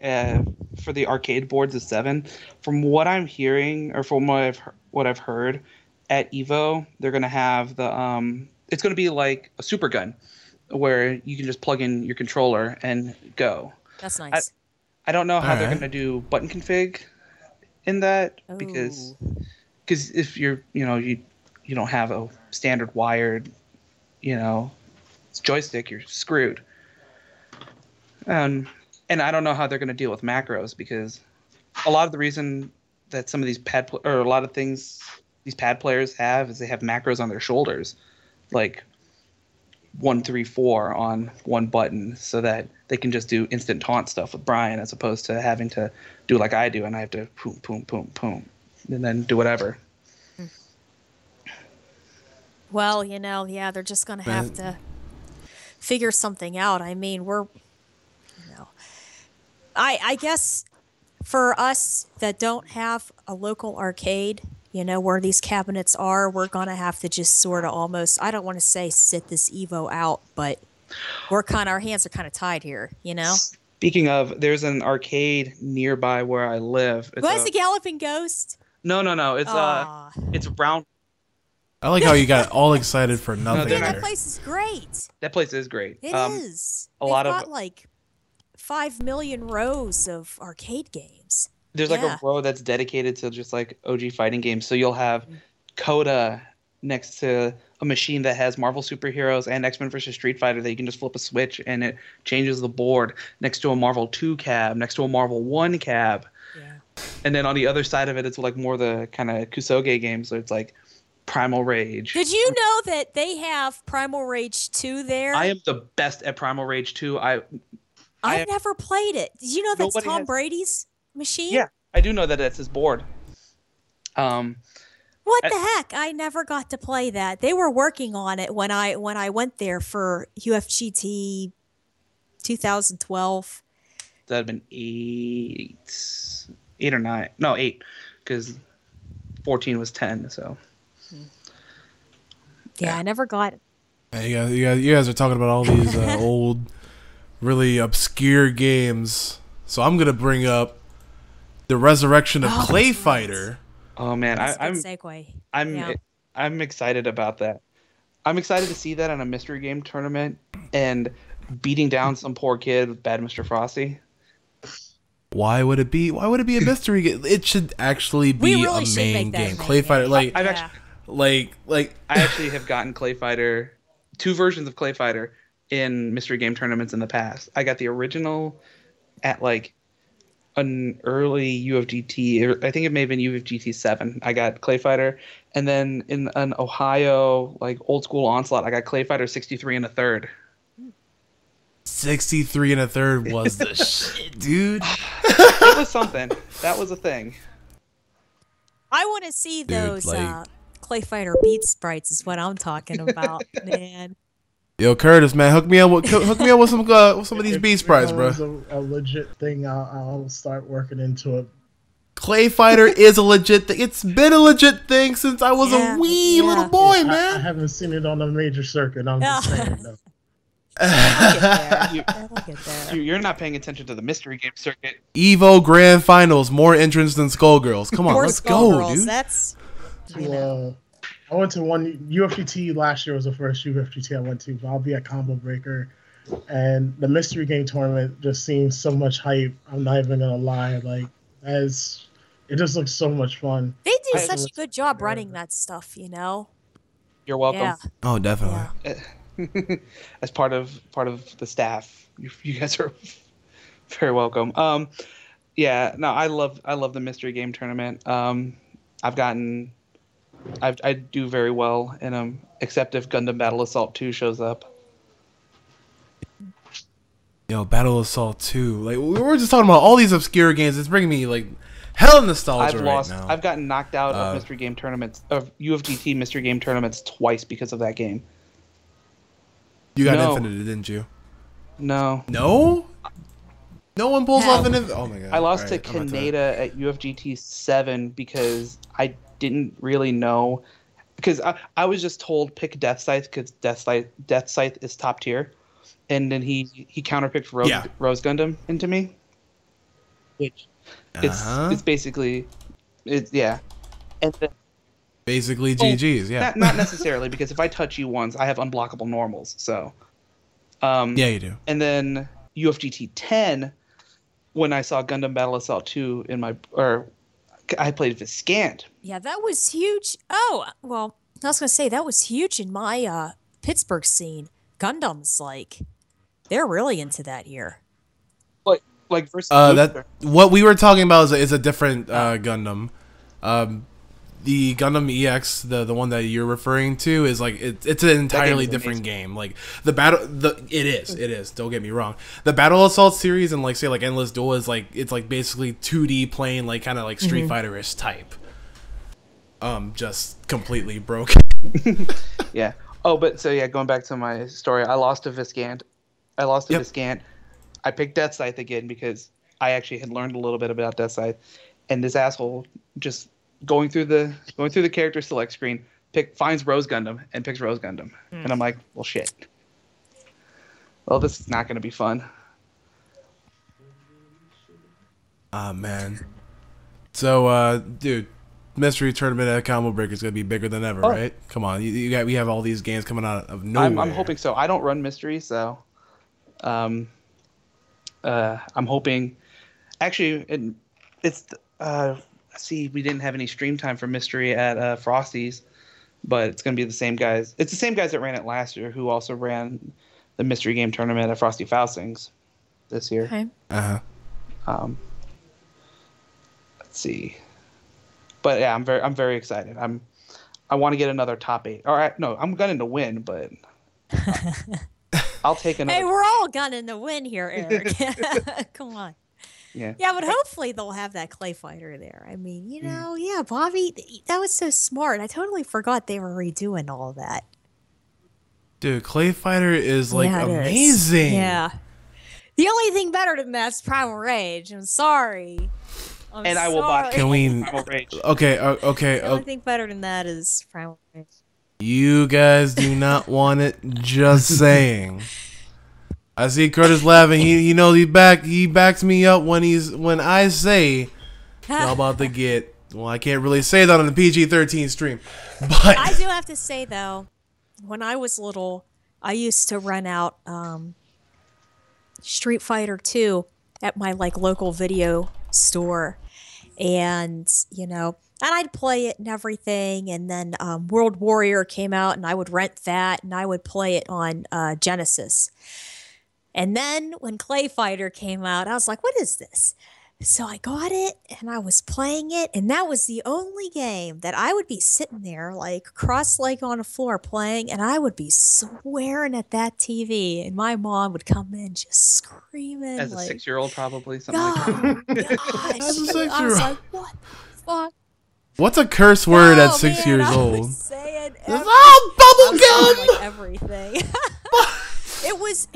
for the arcade boards of 7, from what I'm hearing or from what I've heard, at Evo they're gonna have the it's gonna be like a super gun, where you can just plug in your controller and go. That's nice. I don't know how they're Alright. gonna do button config in that because if you don't have a standard wired joystick, you're screwed. And I don't know how they're going to deal with macros because a lot of the reason that some of these a lot of things these pad players have is they have macros on their shoulders, like 1, 3, 4 on one button, so that they can just do instant taunt stuff with Brian as opposed to having to do like I do and I have to boom, boom, boom, boom, and then do whatever. Well, they're just gonna have to figure something out. I mean, I guess for us that don't have a local arcade, where these cabinets are, we're gonna have to just sort of almost, I don't want to say sit this Evo out, but our hands are kind of tied here, Speaking of, there's an arcade nearby where I live. What's the Galloping Ghost? No. It's Aw. it's round. I like how you got all excited for nothing they're Yeah, not- that there. place is great. That place is great. It is. a They've lot of- got like 5 million rows of arcade games. There's like Yeah. a row that's dedicated to just like OG fighting games. So you'll have Coda next to a machine that has Marvel superheroes and X-Men vs. Street Fighter that you can just flip a switch and it changes the board. Next to a Marvel 2 cab, next to a Marvel 1 cab. Yeah. And then on the other side of it, it's like more the kind of Kusoge games. So it's like Primal Rage. Did you know that they have Primal Rage 2 there? I am the best at Primal Rage 2. I never played it. Did you know that's Nobody Tom has- Brady's machine? Yeah, I do know that that's his board. What the heck? I never got to play that. They were working on it when I went there for UFGT 2012. That'd been 8 or 9. No, 8, because 14 was 10. So Yeah, I never got it. Yeah, you guys are talking about all these old, really obscure games. So I'm gonna bring up the resurrection of Oh, Clay that's right. Fighter. oh man, That's a I'm good segue. I'm Yeah. I'm excited about that. I'm excited to see that in a mystery game tournament and beating down some poor kid with Bad Mr. Frosty. Why would it be? Why would it be a mystery game? It should actually We be really a should main make that game. a main Clay Fighter, game. like, I've Yeah. I actually have gotten Clay Fighter, 2 versions of Clay Fighter in mystery game tournaments in the past. I got the original at like an early UFGT, or I think it may have been UFGT 7. I got Clay Fighter, and then in an Ohio like old school Onslaught, I got Clay Fighter 63 and a third. 63 and a third was the shit, dude. It was something. That was a thing. I want to see those like- Clay Fighter beat sprites is what I'm talking about, man. Yo, Curtis, man, hook me up with some of these beast sprites, bro. If it becomes a legit thing, I'll start working into it. Clay Fighter is a legit thing. It's been a legit thing since I was Yeah, a wee yeah. little boy, I man. haven't seen it on a major circuit. I'm just saying, though. I'll get there. You're not paying attention to the mystery game circuit. Evo Grand Finals, more entrants than Skullgirls. Come on, Poor let's go, Skullgirls, dude. That's you know. I went to one UFGT last year was the first UFGT I went to, but I'll be at Combo Breaker, and the mystery game tournament just seems so much hype. I'm not even gonna lie, like it just looks so much fun. They do I- such a good job running that stuff, you know. You're welcome. Yeah. Oh, definitely. Yeah. As part of the staff, you guys are very welcome. Yeah, no, I love the mystery game tournament. I do very well in them, except if Gundam Battle Assault 2 shows up. Yo, Battle Assault 2. Like, we were just talking about all these obscure games. It's bringing me like hell nostalgia right now. I've gotten knocked out of mystery game tournaments, of UFGT mystery game tournaments twice because of that game. You got No. Infinite, didn't you? No. No? No one pulls No. off an Oh my god. I lost Alright, to I'm about Kaneda at UFGT 7 because I didn't really know. Because I was just told pick Death Scythe because Death Scythe is top tier. And then he counterpicked Rose Gundam into me. Which it's basically yeah. And then, Basically GG's, yeah. not necessarily, because if I touch you once, I have unblockable normals. So Yeah, you do. and then UFGT 10, when I saw Gundam Battle Assault 2 I played Viscant. Yeah, that was huge. Oh, well, I was gonna say that was huge in my Pittsburgh scene. Gundams, like, they're really into that here. Like versus That what we were talking about is a different Gundam. The Gundam EX, the one that you're referring to, is like it's an entirely different game. Like it is. Don't get me wrong. The Battle Assault series and like say like Endless Duel is like it's like basically 2D playing like kind of like Street Fighter-ish type. Just completely broken. Yeah. Oh, but so yeah, going back to my story, I lost to Viscant. Viscant. I picked Death Scythe again because I actually had learned a little bit about Death Scythe, and this asshole just going through the character select screen finds Rose Gundam and picks Rose Gundam, and I'm like, well, shit. Well, this is not going to be fun. Ah man. So dude, Mystery Tournament at Combo Breaker is gonna be bigger than ever, right? Come on, we have all these games coming out of nowhere. I'm hoping so. I don't run mystery, so I'm hoping. Actually, it's see, we didn't have any stream time for mystery at Frosty's, but it's gonna be the same guys. It's the same guys that ran it last year who also ran the mystery game tournament at Frosty Faustings this year. Okay. Let's see. But yeah, I'm very excited. I want to get another top 8. All right, no, I'm gunning to win, but I'll take another. Hey, we're all gunning to win here, Eric. Come on. Yeah. Yeah, but hopefully they'll have that Clay Fighter there. I mean, you know, yeah, Bobby, that was so smart. I totally forgot they were redoing all that. Dude, Clay Fighter is like Yeah, it is. amazing. Yeah. The only thing better than that's Primal Rage. I'm sorry. And I will buy. Can we? Primal Rage. Okay. The only thing better than that is Primal Rage. You guys do not want it. Just saying. I see Curtis laughing. He knows he backs me up when I say y'all about to get Well, I can't really say that on the PG-13 stream, but I do have to say though, when I was little, I used to rent out Street Fighter 2 at my like local video store, and and I'd play it and everything. And then World Warrior came out, and I would rent that, and I would play it on Genesis. And then when Clay Fighter came out, I was like, "What is this?" So I got it and I was playing it, and that was the only game that I would be sitting there like cross-legged on the floor playing, and I would be swearing at that TV, and my mom would come in just screaming As a like, 6-year-old, probably something "Oh like that. gosh!" As a I was 6-year-old. like, "What the fuck?" what's a curse word at Oh, 6 man, years I old? was saying Oh, I was saying, bubblegum! like everything. It was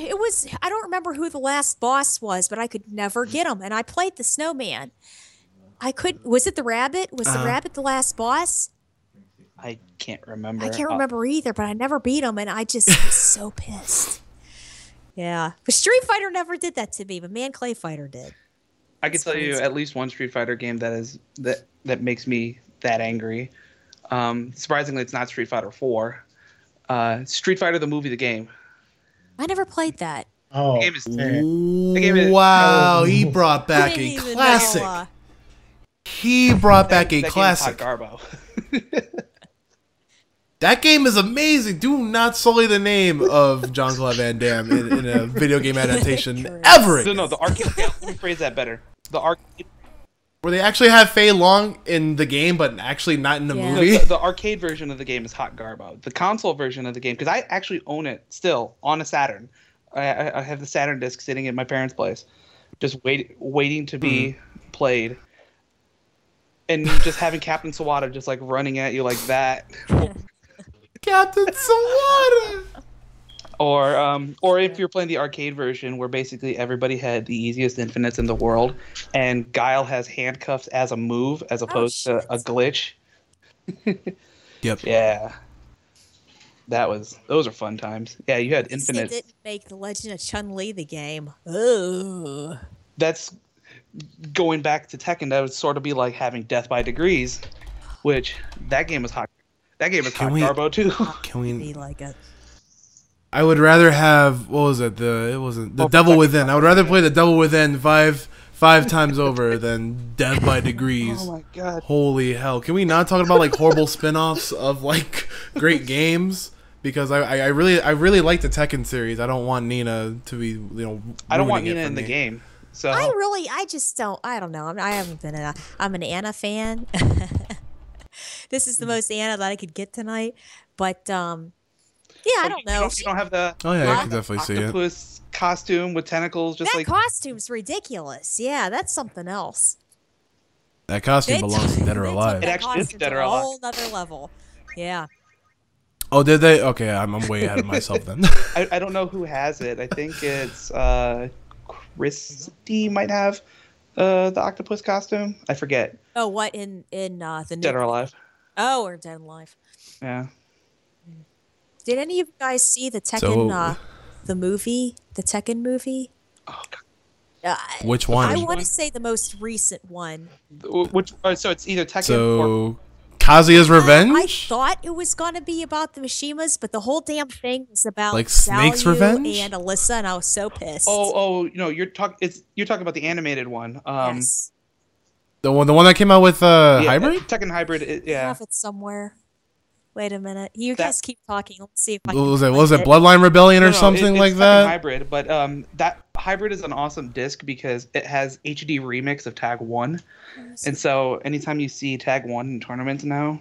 I don't remember who the last boss was, but I could never get him, and I played the snowman. Was it the rabbit? Was the rabbit the last boss? I can't remember. I can't remember either, but I never beat him, and I just was so pissed. Yeah. But Street Fighter never did that to me, but man, Clay Fighter did. I could tell you at least one Street Fighter game that makes me that angry. Surprisingly, it's not Street Fighter 4. Street Fighter the movie, the game. I never played that. Oh, The game is man. Wow, he brought I back didn't a even classic. know, He brought back a that classic. Game is hot Garbo. That game is amazing. Do not sully the name of Jean-Claude Van Damme in a video game adaptation Chris. ever. No, the arcade. Yeah, let me phrase that better. The arcade. Where they actually have Fei Long in the game, but actually not in the Yeah. movie. The arcade version of the game is hot Garbo. The console version of the game, because I actually own it still on a Saturn. I have the Saturn disc sitting in my parents' place, just waiting to be played. And just having Captain Sawada just like running at you like that. Captain Sawada. Or if you're playing the arcade version where basically everybody had the easiest infinites in the world, and Guile has handcuffs as a move as opposed to a glitch. Yep. Yeah. Those are fun times. Yeah, you had At least they infinites. didn't make The Legend of Chun-Li the game. Ugh. That's going back to Tekken. That would sort of be like having Death by Degrees, which that game is hot. That game is hot Garbo too. Can we? Be like it. I would rather have what was it? It wasn't the Devil Within. I would rather play the Devil Within five times over than Death by Degrees. Oh my god. Holy hell! Can we not talk about like horrible spin-offs of like great games? Because I really like the Tekken series. I don't want Nina to be I don't want ruining it Nina for in the me. game. So I just don't. I don't know. I haven't been I'm an Anna fan. This is the most Anna that I could get tonight. But yeah, I don't know. You don't have the Oh yeah, I can definitely see it. octopus costume with tentacles, just That like costume's ridiculous. Yeah, that's something else. That costume They belongs to took- Dead or they took Alive. that It actually is costume Dead to or a Alive. whole nother level. Yeah. Oh, did they? Okay, I'm way ahead of myself then. I don't know who has it. I think it's Christy might have the octopus costume. I forget. Oh, what in the new Dead or Alive. Oh, or Dead or Alive. Yeah. Did any of you guys see the Tekken So- the movie, the Tekken movie? Oh god. Which one? I want to say the most recent one. Which? So it's either Tekken or So, Kazuya's I Revenge? thought it was going to be about the Mishimas, but the whole damn thing was about Like Snake's Xiaoyu Revenge? and Alyssa, and I was so pissed. you're talking about the animated one. Yes. The one that came out with Yeah, Hybrid? Tekken Hybrid. I Yeah. have it somewhere. Wait a minute. You That- guys keep talking. Let's see if I What can was it? find Was it Bloodline Rebellion or No, something it's like Tekken that? Hybrid, but that hybrid is an awesome disc because it has HD remix of Tag 1. And so anytime you see Tag 1 in tournaments now,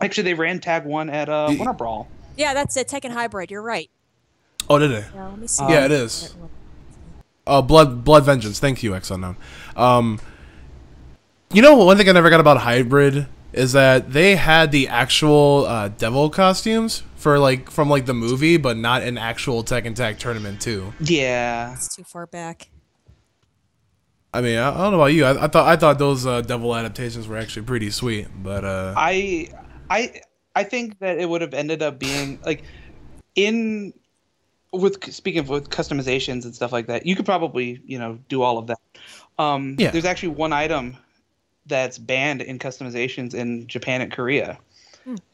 actually they ran Tag 1 at Winter Brawl. Yeah, that's it. Tekken Hybrid. You're right. Oh, did it? Yeah, let me see. Yeah, it is. Oh, Blood Vengeance. Thank you, X Unknown. You know, one thing I never got about Hybrid is that they had the actual devil costumes from the movie, but not an actual Tekken Tag tournament too. Yeah. It's too far back. I mean, I don't know about you. I thought those devil adaptations were actually pretty sweet, but I think that it would have ended up being like speaking of with customizations and stuff like that, you could probably, do all of that. Yeah. There's actually one item that's banned in customizations in Japan and Korea.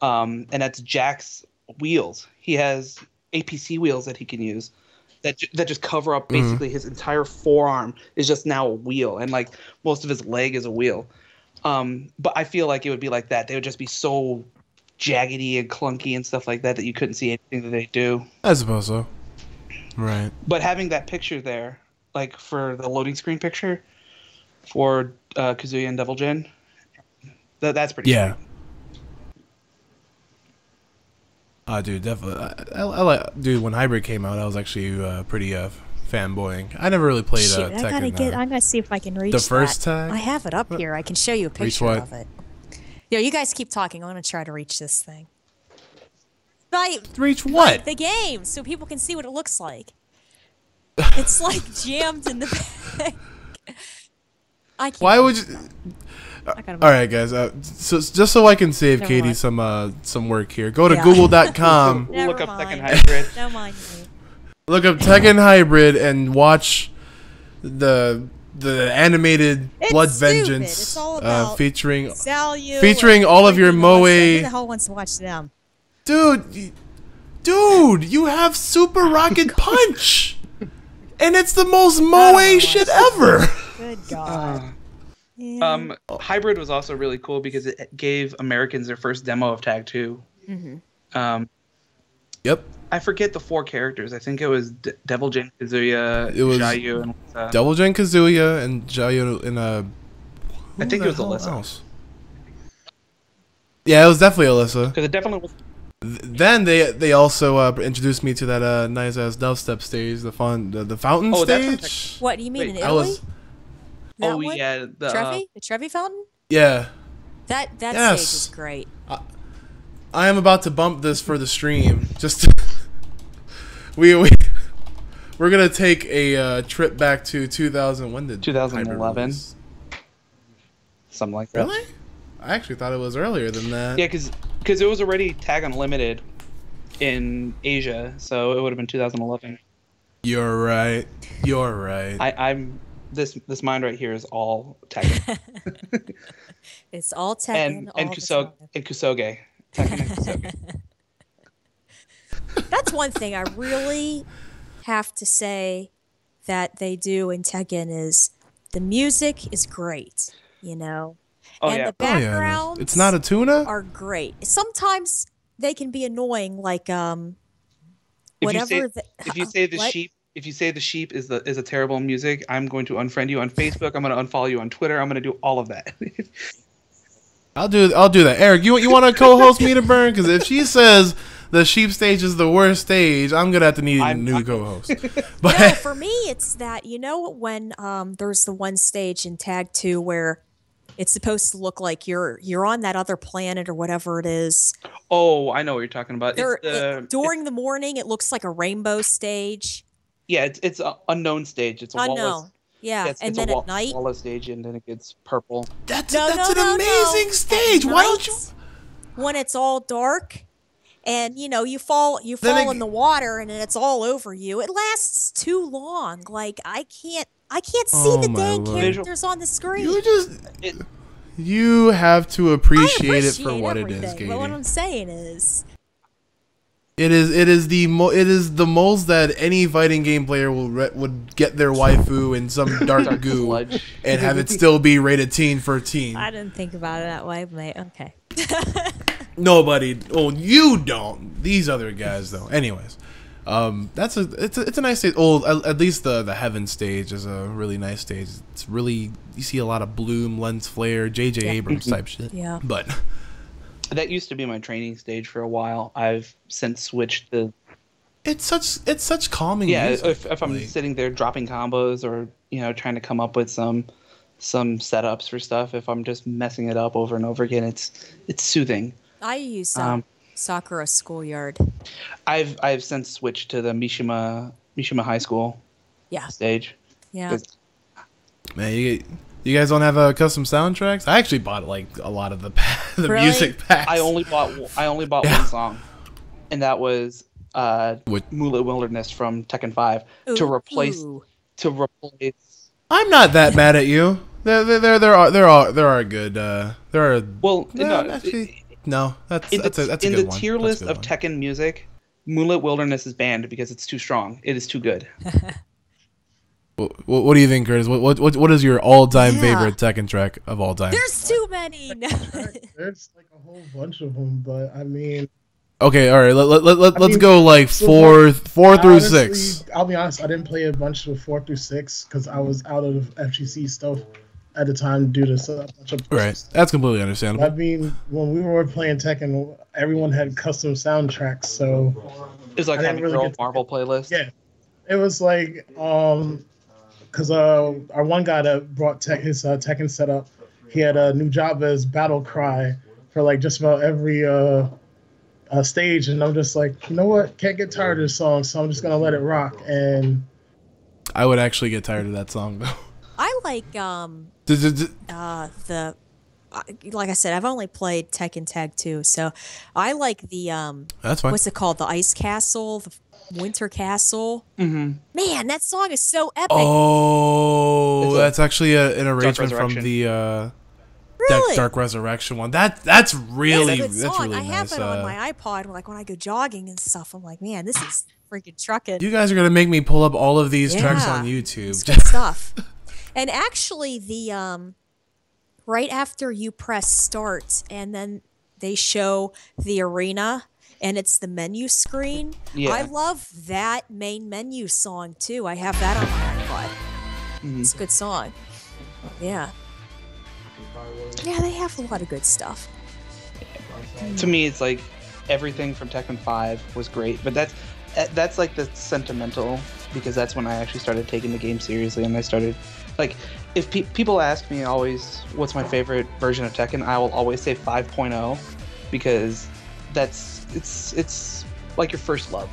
And that's Jack's wheels. He has APC wheels that he can use that just cover up basically his entire forearm is just now a wheel, and like most of his leg is a wheel. But I feel like it would be like that. They would just be so jaggedy and clunky and stuff like that that you couldn't see anything that they do. I suppose so. Right. But having that picture there, like for the loading screen picture for Kazuya and Devil Jin, that's pretty Yeah. sweet. Dude, definitely. I like. Dude, when Hybrid came out, I was actually pretty fanboying. I never really played Shoot, Tekken. I'm gonna see if I can reach The first that. tag? I have it up here. I can show you a picture what? of it. Yo, you guys keep talking. I'm gonna try to reach this thing. Like, Reach what? the game, so people can see what it looks like. It's like jammed in the bag. I can't. Why would you? I gotta All right, guys. So just so I can save Never Katie mind. some work here, go to Yeah. Google.com, Never Look up mind. Tekken Hybrid. Don't mind me. look up Tekken Hybrid, and watch the animated It's Blood stupid. Vengeance It's all about featuring Salyu featuring and all of your freaking Moe. Who the hell wants to watch them? Dude, you have Super Rocket Punch, and it's the most don't Moe know shit ever. Good God. Yeah. Hybrid was also really cool because it gave Americans their first demo of Tag 2. Yep. I forget the 4 characters. I think it was Devil Jin, Kazuya, It was Jayu, and Devil Jin, Kazuya, and Jayu in a. I think it was Alyssa. Yeah, it was definitely Alyssa. Because it definitely was. Then they also introduced me to that nice ass dubstep stage, the fountain Oh, that's stage. What do you mean Wait, in I Italy? was That one? yeah, The Trevi Fountain? yeah. That Yes. stage is great. I am about to bump this for the stream. Just we're gonna take a trip back to 2000. When did 2011. Hybrid release? Something like that. Really? I actually thought it was earlier than that. Yeah, because it was already Tag Unlimited in Asia, so it would have been 2011. You're right. You're right. I'm this mind right here is all Tag It's all Tekken. and all the time. Kusoge. Tekken and Kusoge. That's one thing I really have to say that they do in Tekken is the music is great, you know, Oh, and yeah. the Oh, yeah, it is. backgrounds It's not a tuna. are great. Sometimes they can be annoying, like If whatever. you say the what? sheep, if you say the sheep is a terrible music, I'm going to unfriend you on Facebook. I'm going to unfollow you on Twitter. I'm going to do all of that. I'll do that. Eric, you want to co-host me to burn? Because if she says the sheep stage is the worst stage, I'm gonna have to need a new co-host. But No, for me, it's that, you know, when there's the one stage in Tag 2 where it's supposed to look like you're on that other planet or whatever it is. Oh, I know what you're talking about. During the morning, it looks like a rainbow stage. It's an unknown stage. It's a Unknown. Wallace. Yeah, It's, and it's then a at night. Wallace stage, and then it gets purple. that's No, an no, amazing no. stage. At Why don't you? night, when it's all dark and you fall Then in the water and it's all over you, it lasts too long. Like I can't see Oh the my dang Lord. characters on the screen. You have to appreciate it for what it is, everything, Katie. but what I'm saying is, It is the most that any fighting game player would get their waifu in some dark goo sludge. and have it still be rated teen for teen. I didn't think about it that way, mate. Okay. Nobody. Oh, you don't. These other guys though. Anyways, it's a nice stage. Oh, at least the heaven stage is a really nice stage. It's really, you see a lot of bloom, lens flare, J.J. Abrams type shit. Yeah. But That used to be my training stage for a while. I've since switched to it's such calming. music. if I'm Like, sitting there dropping combos or trying to come up with some setups for stuff. If I'm just messing it up over and over again, it's soothing. I use Sakura Schoolyard. I've since switched to the Mishima High School Yeah. stage. Yeah. 'Cause man, you guys don't have custom soundtracks? I actually bought like a lot of the Really? music packs. I only bought Yeah. one song, and that was What? Moonlit Wilderness from Tekken 5 to replace. Ooh. To replace. I'm not that mad at you. there are good. There are. Well, No, no, actually, no. That's in a good the one. tier That's list a good of one. Tekken music, Moonlit Wilderness is banned because it's too strong. It is too good. What do you think, Curtis? What is your all-time Yeah. favorite Tekken track of all time? There's too many. There's like a whole bunch of them, but I mean, Okay, all right. Let's mean, go like four through honestly, 6. I'll be honest, I didn't play a bunch of 4 through 6 because I was out of FGC stuff at the time due to a bunch of Right, that's completely I understandable. mean, when we were playing Tekken, everyone had custom soundtracks, so It was like I didn't having really your own get to- Marvel playlist. yeah, it was like because our one guy that brought his Tekken setup, he had a new Java's battle cry for like just about every stage, and I'm just like, you know what, can't get tired of this song, so I'm just gonna let it rock. And I would actually get tired of that song though. I like the like I said, I've only played Tekken Tag 2, so I like the That's fine. what's it called? The Ice Castle, the Winter Castle. Mm-hmm. Man, that song is so epic. Oh, It's a that's actually an arrangement from Resurrection. the Really? Dark Resurrection one. That's really It's a good that's song. really I have nice. it on my iPod, like when I go jogging and stuff. I'm like, man, this is freaking trucking. You guys are gonna make me pull up all of these tracks Yeah. on It's YouTube. good stuff. And actually, the right after you press start, and then they show the arena, and it's the menu screen. Yeah. I love that main menu song too. I have that on my iPod. Mhm. It's a good song. Yeah. Yeah, they have a lot of good stuff. To me, it's like everything from Tekken 5 was great, but that's like the sentimental, because that's when I actually started taking the game seriously, and I started like, if people ask me always what's my favorite version of Tekken, I will always say 5.0, because it's like your first love.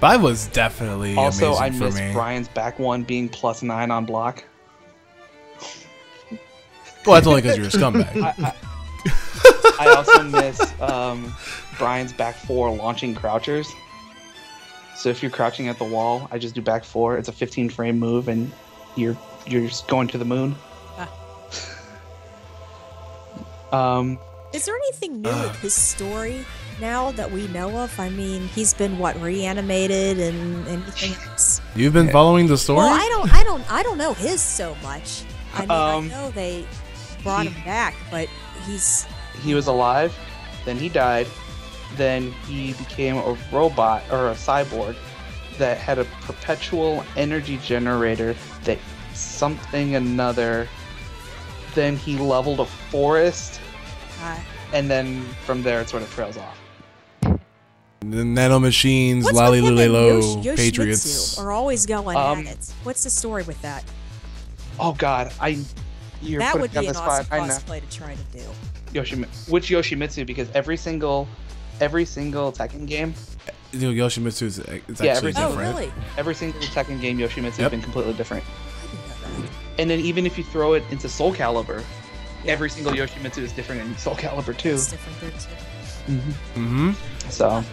5 was definitely Also, I amazing for miss me. Brian's back one being +9 on block. Well, that's only because you're a scumbag. I also miss Brian's back 4 launching crouchers. So if you're crouching at the wall, I just do back 4. It's a 15 frame move, and you're just going to the moon. Is there anything new with his story now that we know of? I mean, he's been reanimated and anything else. You've been following the story? Well, I don't know his so much. I mean, I know they brought him back, but He was alive, then he died, then he became a robot or a cyborg that had a perpetual energy generator that something another. Then he leveled a forest, and then from there it sort of trails off. The nanomachines, what's Lally with him and Lulelo, Patriots. are always going Um, at it. What's the story with that? Oh God, you're That putting would me on be an the spot. awesome I know. cosplay to try to do. Which Yoshimitsu? Because every single Tekken game, Yoshimitsu is it's Yeah, actually every- Oh, different. really? every single Tekken game Yoshimitsu has Yep. been completely different. I didn't know that. And then even if you throw it into Soul Calibur, every single Yoshimitsu is different in Soul Calibur too. It's different there too. Mm-hmm. So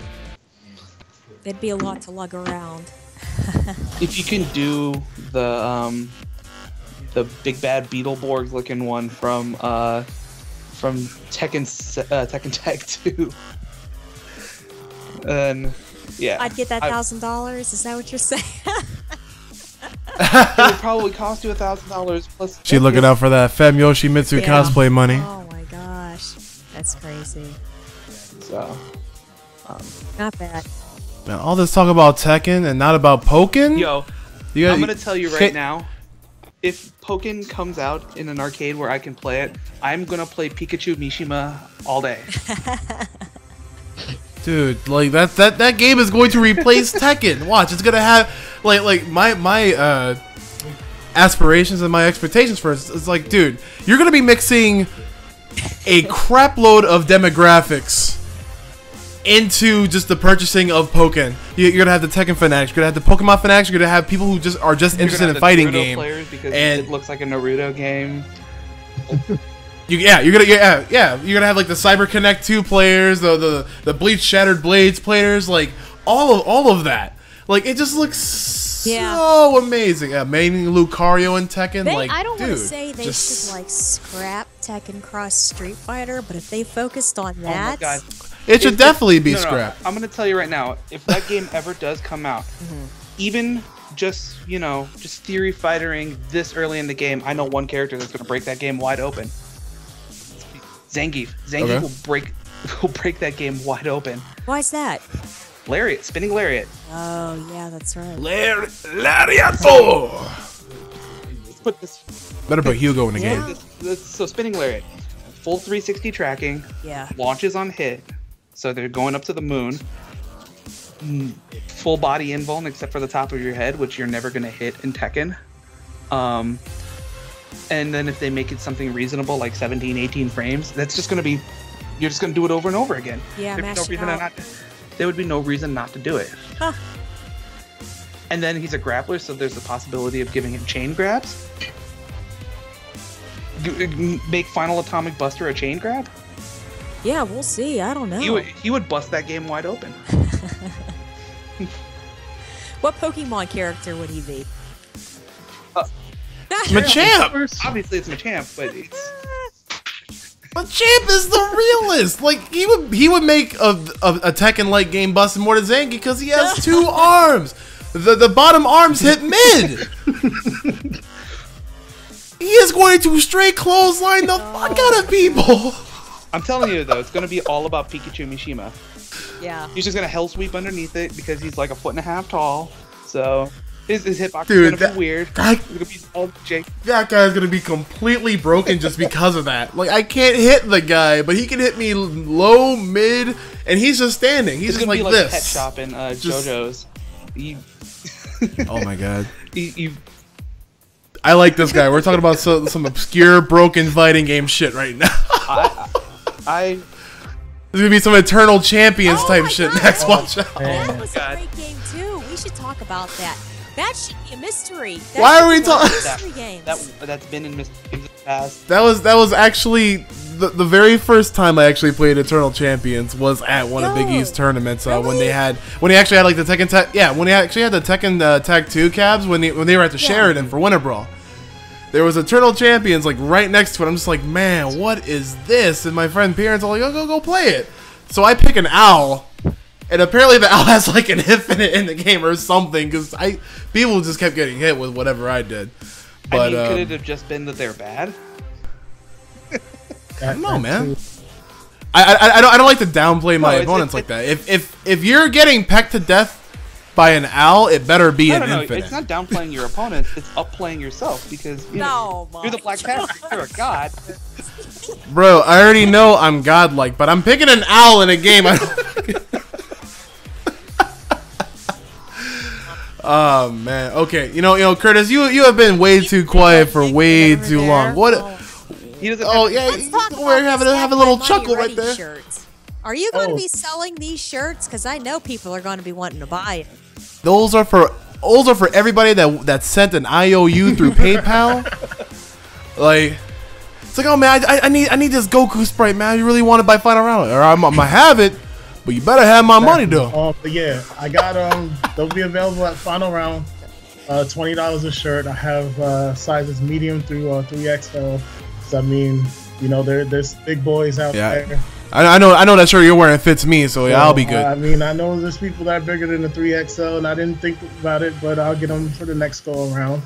There'd be a lot to lug around. if you can do the big bad Beetleborg looking one from Tekken Tag 2, then yeah, I'd get that $1,000. Is that what you're saying? it would probably cost you $1,000 plus. She looking out for that Fem Yoshimitsu Yeah. cosplay money. Oh my gosh, that's crazy. So Not bad. Man, all this talk about Tekken and not about Pokken? yo, You I'm got- gonna tell you right Shit. now. If Pokken comes out in an arcade where I can play it, I'm gonna play Pikachu Mishima all day. Dude, like that game is going to replace Tekken. Watch, it's gonna have like my aspirations and my expectations for it. It's like, dude, you're gonna be mixing a crap load of demographics into just the purchasing of Pokken. You're gonna have the Tekken fanatics, you're gonna have the Pokemon fanatics, you're gonna have people who just are just You're interested gonna in have the fighting Naruto game. players because and- it looks like a Naruto game. You're gonna have like the Cyber Connect 2 players, the Bleach Shattered Blades players, like all of that. Like it just looks Yeah. so amazing. Yeah, mainly Lucario and Tekken. I don't want to dude, say they just- should like scrap Tekken Cross Street Fighter, but if they focused on Oh my that, god. It should definitely be No, scrapped. I'm gonna tell you right now, if that game ever does come out, even just just theory fightering this early in the game, I know one character that's gonna break that game wide open. Zangief. Zangief Okay. will break that game wide open. why's that? Lariat, spinning lariat. Oh yeah, that's right. Lariato! Let's put this. Better put Hugo in the Yeah. game. So spinning lariat, full 360 tracking, Yeah. launches on hit, so they're going up to the moon. Full body invuln except for the top of your head, which you're never gonna hit in Tekken. And then if they make it something reasonable, like 17, 18 frames, that's just gonna be, you're just gonna do it over and over again. Yeah, There'd be mash it reason out. there would be no reason not to do it. Huh. And then he's a grappler, so there's the possibility of giving him chain grabs. Make Final Atomic Buster a chain grab. Yeah, we'll see. I don't know. He would bust that game wide open. What Pokemon character would he be? Machamp! Obviously, it's Machamp, but it's Machamp is the realest. Like he would make a Tekken-like game busting more than Zangief because he has 2 arms. The bottom arms hit mid. He is going to straight clothesline the fuck out of people. I'm telling you though, it's gonna be all about Pikachu Mishima. Yeah. He's just gonna hell sweep underneath it because he's like 1.5 feet tall. So his hitbox Dude, is gonna be weird. It's gonna be all Jake. That guy's gonna be completely broken just because of that. Like I can't hit the guy, but he can hit me low, mid, and he's just standing. He's It's just gonna be like this. Pet Shop in JoJo's. Oh my god. You I like this guy. We're talking about some obscure, broken fighting game shit right now. I There's gonna be some Eternal Champions Oh type my shit God. next. Watch out. That was God. a great game too. We should talk about that. That should be a mystery. That Why should are we be one of talking- the mystery games? that's been in Mr. Games in the past. That was actually the very first time I actually played Eternal Champions was at one of Big No. E's tournaments when Really? he actually had like the Tekken when he actually had the Tekken Tag 2 cabs when they were at the Sheridan for Winter Brawl. There was Eternal Champions like right next to it. I'm just like, man, what is this? And my friend parents are like, oh, go play it. So I pick an owl, and apparently the owl has like an infinite in the game or something because people just kept getting hit with whatever I did. But I mean, could it have just been that they're bad? I don't know, man. I don't like to downplay my opponents like that. If you're getting pecked to death by an owl, it better be an No, infinite. it's not downplaying your opponents. It's upplaying yourself because you're the Black Panther. You're a god. Bro, I already know I'm godlike, but I'm picking an owl in a game. Oh man. Okay. You know, Curtis, you have been way too quiet for way too long. What? He doesn't Oh have- yeah, Let's talk we're about having the have a little Stack My chuckle Money right there. Shirts. Are you going to Oh. be selling these shirts? Because I know people are going to be wanting to buy it. Those are for everybody that sent an IOU through PayPal. Like, it's like, oh man, I need this Goku Sprite, man. You really want it by final round? Or I'm gonna have it, but you better have my money though. But yeah, I got they'll be available at final round. $20 a shirt. I have sizes medium through 3XL. So I mean, there's big boys out there. I know that shirt you're wearing fits me, so yeah, I'll be good. I mean, I know there's people that are bigger than the 3XL, and I didn't think about it, but I'll get them for the next go around.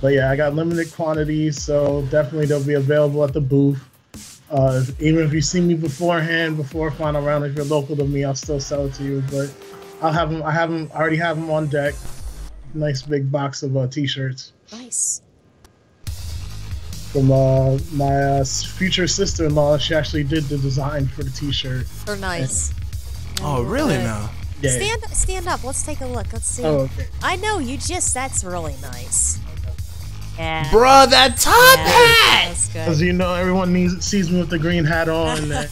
But yeah, I got limited quantities, so definitely they'll be available at the booth. Even if you see me beforehand, before final round, if you're local to me, I'll still sell it to you. But I'll have them. I already have them on deck. Nice big box of t-shirts. Nice. From my future sister-in-law, she actually did the design for the t-shirt. They're nice. Oh, really Good. now? Yeah. Stand up. Let's take a look. Let's see. Oh, okay. I know that's really nice. Yeah. Bruh, that top hat! That's Because good. everyone sees me with the green hat on. And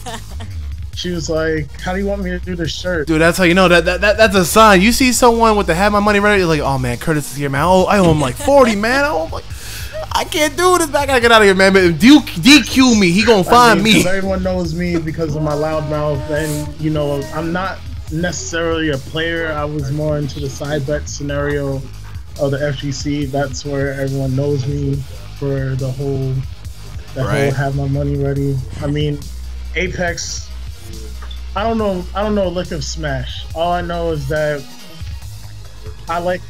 she was like, "How do you want me to do this shirt?" Dude, that's how you know that's a sign. You see someone with the have my money ready, you're like, oh man, Curtis is here, man. Oh, I owe him like 40, man. I owe him like, I can't do this. I gotta get out of here, man. But if DQ me, he gonna find me. 'Cause everyone knows me because of my loud mouth, and I'm not necessarily a player. I was more into the side bet scenario of the FGC. That's where everyone knows me for the whole Right. have my money ready. I mean, Apex. I don't know a lick of Smash. All I know is that I like.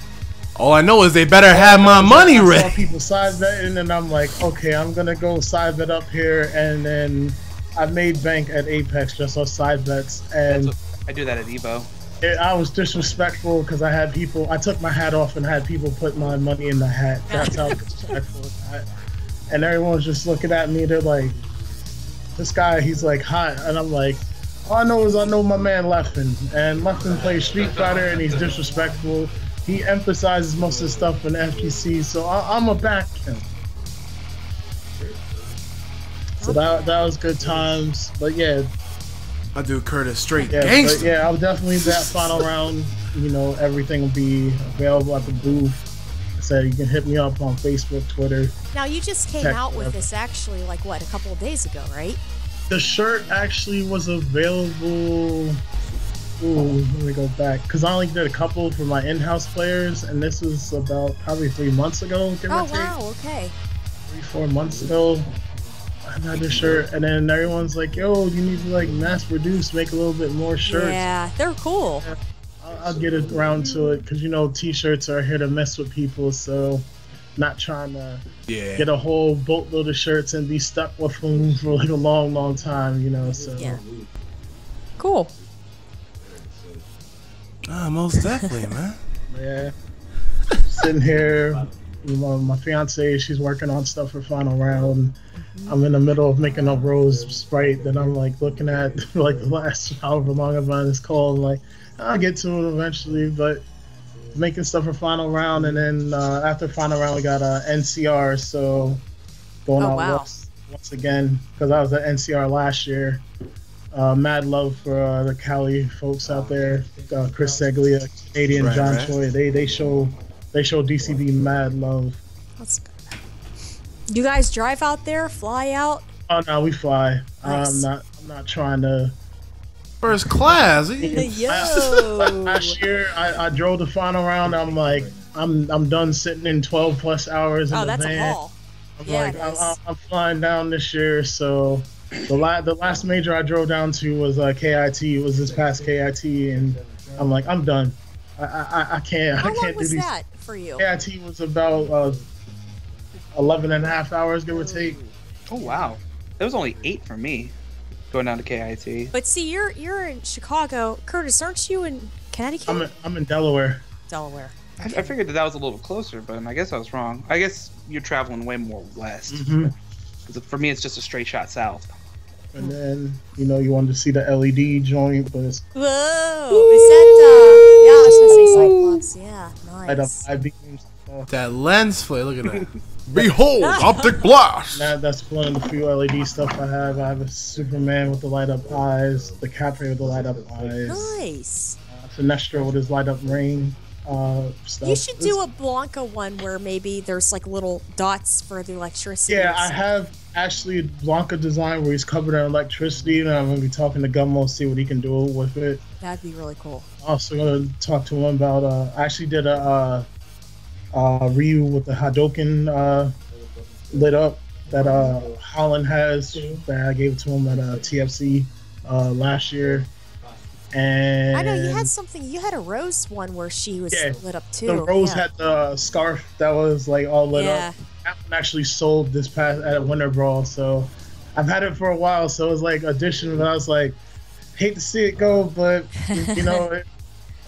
All I know is they better have my money I saw ready. people side betting, and I'm like, okay, I'm gonna go side bet up here, and then I made bank at Apex just on side bets, and I do that at Evo. I was disrespectful because I had people. I took my hat off and had people put my money in the hat. That's how disrespectful it got. And everyone's just looking at me. They're like, "This guy, he's like hot," and I'm like, "All I know is I know my man Leffen, and Leffen plays Street Fighter, and he's disrespectful. He emphasizes most of the stuff in FGC, so I'm a back him." So that was good times, but yeah. My dude Curtis, straight Yeah, gangster. but yeah, I'll definitely that final round. You know, everything will be available at the booth. So you can hit me up on Facebook, Twitter. Now you just came Text, out with whatever. this actually, like what, a couple of days ago, right? The shirt actually was available. Ooh, let me go back because I only did a couple for my in-house players, and this was about probably 3 months ago. Give or Oh take. wow, okay. 3-4 months ago. I had this shirt, and then everyone's like, "Yo, you need to like mass produce, make a little bit more shirts." Yeah, they're cool. I'll get around to it because you know t-shirts are here to mess with people, so not trying to Yeah. get a whole boatload of shirts and be stuck with them for like a long time, you know. So Yeah. Cool. Most definitely, man. yeah, sitting here, you know, my fiance, she's working on stuff for final round. I'm in the middle of making a rose sprite that I'm like looking at like the last however long I've been on this call. And, like I'll get to it eventually, but making stuff for final round, and then after final round we got NCR. So going Oh, out wow. once again because I was at NCR last year. Mad love for the Cali folks out there. Chris Seglia, Canadian, Right, John right. Choi. They show DCB mad love. That's good. You guys drive out there, fly out? Oh no, we fly. Nice. I'm not trying to. First class. Yo. Last year I drove the final round. I'm like I'm done sitting in 12 plus hours in Oh, the that's a van. haul. I'm Yeah, like it is. I'm flying down this year. So the last major I drove down to was KIT. It was this past KIT, and I'm like I'm done. I can't. How I long can't was do these. that for you? KIT was about 11 and a half hours, give or take. Oh wow, that was only 8 for me, going down to KIT. But see, you're in Chicago. Curtis, aren't you in Connecticut? I'm in Delaware. Delaware. I figured that was a little closer, but I guess I was wrong. I guess you're traveling way more west. Mhm. 'Cause for me, it's just a straight shot south. And then you wanted to see the LED joint, but it's Whoa! Is that yeah? I was gonna say Cyclops. Yeah, light up nice. eye beams and stuff. That lens flare. Look at that. Behold, optic blast. That's one of the few LED stuff I have. I have a Superman with the light up eyes, the Capri with the light up eyes, Nice. Sinestro with his light up ring stuff. You should do a Blanca one where maybe there's like little dots for the electricity. Yeah, or I something. have actually a Blanca design where he's covered in electricity, and I'm gonna be talking to Gummo, see what he can do with it. That'd be really cool. Also gonna talk to him about. I actually did a Ryu with the Hadoken lit up that Holland has. That I gave it to him at TFC last year. And I know you had something. You had a Rose one where she was Yeah, lit up too. the Rose yeah. had the scarf that was like all lit Yeah. up. That one actually sold this past at Winter Brawl, so I've had it for a while. So it was like addition, but I was like, hate to see it go, but you know,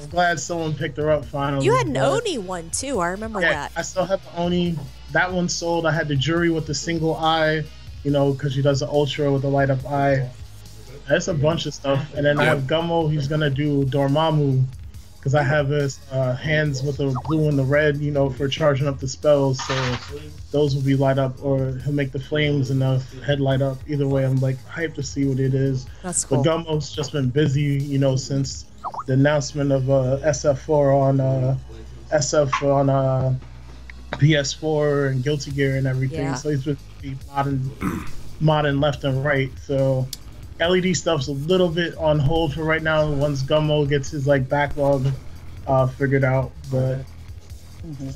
I'm glad someone picked her up finally. You had an But, Oni one too. I remember yeah, that. I still have the Oni. That one sold. I had the Jury with the single eye, because she does the Ultra with the light up eye. That's a bunch of stuff. And then I have Gummo. He's gonna do Dormammu because I have his hands with the blue and the red, for charging up the spells. So those will be light up, or he'll make the flames and the head light up. Either way, I'm like hyped to see what it is. That's cool. But Gummo's just been busy, since the announcement of SF4 on PS4 and Guilty Gear and everything. Yeah. So he's been modding left and right. So LED stuff's a little bit on hold for right now. Once Gummo gets his backlog figured out, but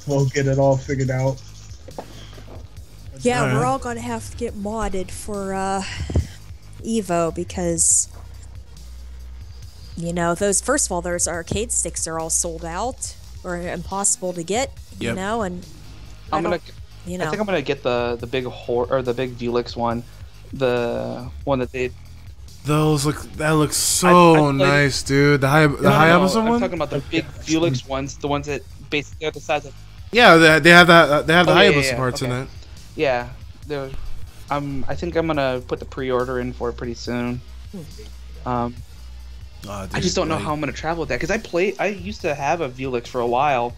We'll get it all figured out. Yeah, Alright. we're all gonna have to get modded for Evo because you know those. First of all, those arcade sticks are all sold out or impossible to get. You Yep. know, and I'm gonna. you I know, think I'm gonna get the big or the big Velix one, the one that they. That looks so I played- nice, dude. The high No, Amazon I'm one. talking about the big Velix ones, the ones that basically are the size of. Yeah, they have that. They have the Oh, high yeah, Amazon yeah, parts in okay. it. Yeah, they're. I think I'm gonna put the pre-order in for it pretty soon. Oh, I dude, just don't know like- how I'm gonna travel with that because I used to have a Velix for a while,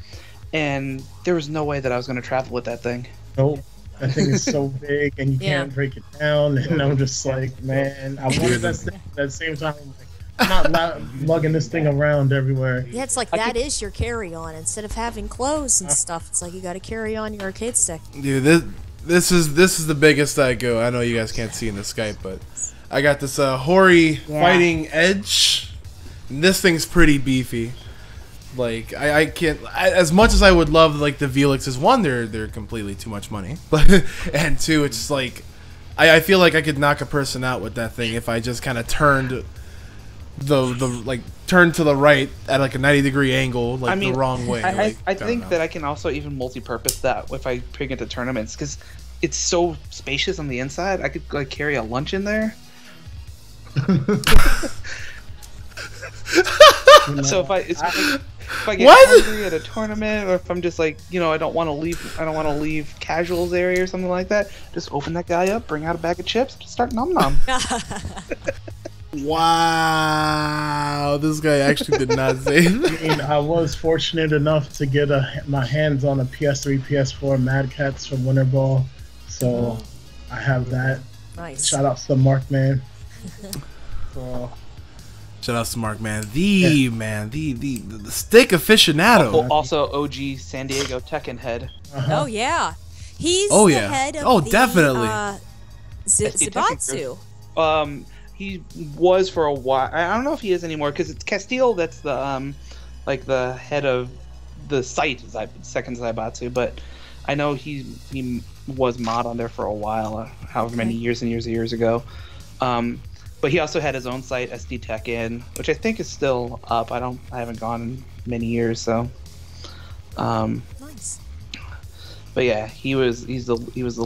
and there was no way that I was gonna travel with that thing. Nope. That thing is so big and you Yeah. can't break it down. And I'm just like, man, I wanted that thing, but at the same time, I'm like, I'm not lugging this thing around everywhere. yeah, it's like that is your carry-on instead of having clothes and stuff. It's like you got to carry on your arcade stick. Dude, this is the biggest I go. I know you guys can't see in the Skype, but I got this Hori Yeah. Fighting Edge. And this thing's pretty beefy. Like I can't as much as I would love like the Velixes. One, they're completely too much money, but and two, it's like I feel like I could knock a person out with that thing if I just kind of turned turned to the right at like a 90-degree angle, like I mean, the wrong way. I think that I can also even multi-purpose that if I bring it to tournaments because it's so spacious on the inside. I could like carry a lunch in there. So if I get What? hungry at a tournament, or if I'm just like, I don't want to leave casuals area or something like that, just open that guy up, bring out a bag of chips, just start nom nom. Wow, this guy actually did not say that. I mean, I was fortunate enough to get my hands on a PS3, PS4 Mad Cats from Winter Ball, so I have that. Nice. Shout out to Mark, man. So, Shout out to Mark, man. The stick aficionado. Also, OG San Diego Tekken head. Oh yeah, he's Oh, the yeah. head of Oh, the, definitely. SD Tekken Zibatsu. He was for a while. I don't know if he is anymore because it's Castile that's the the head of the site, second Zaibatsu. But I know he was mod on there for a while, however many years and years ago. But he also had his own site, SD Tekken, which I think is still up. I haven't gone in many years, so. Nice. But yeah, he was the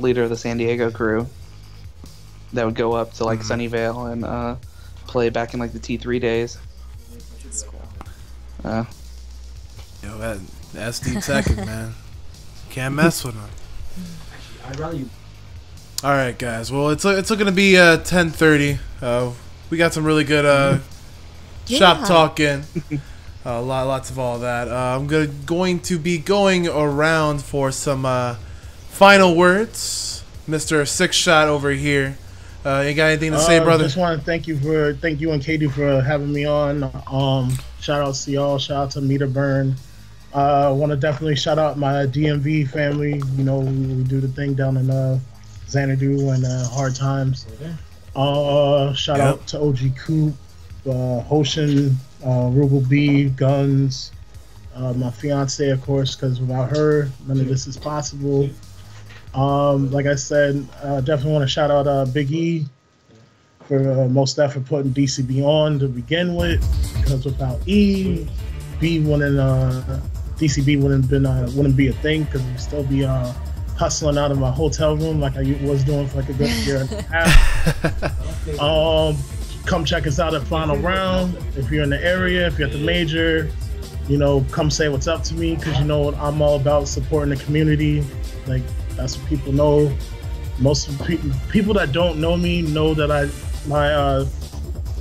leader of the San Diego crew that would go up to like Sunnyvale and play back in like the T3 days. That's cool. Yo, that SD Tekken, man. Can't mess with him. I'd rather you. All right, guys. Well, it's looking to be 10:30. We got some really good shop Yeah. talk in. Lots of all that. I'm going to be going around for some final words. Mr. Six Shot over here. You got anything to say, brother? Just want to thank you and Katie for having me on. Shout out to y'all. Shout out to Meter Burn. I want to definitely shout out my DMV family. We do the thing down in Xanadu and Hard Times. Shout out to OG Coop, Hoshin, Rugal B, Guns, my fiance, of course, because without her, none of this is possible. Like I said, definitely want to shout out Big E for most effort putting DCB on to begin with, because without E, B wouldn't DCB wouldn't be a thing, because we'd still be hustling out of my hotel room like I was doing for like a good year and a half. Come check us out at Final Round if you're in the area, if you're at the major. Come say what's up to me, because I'm all about supporting the community. Like, that's what people know. Most of the people that don't know me know that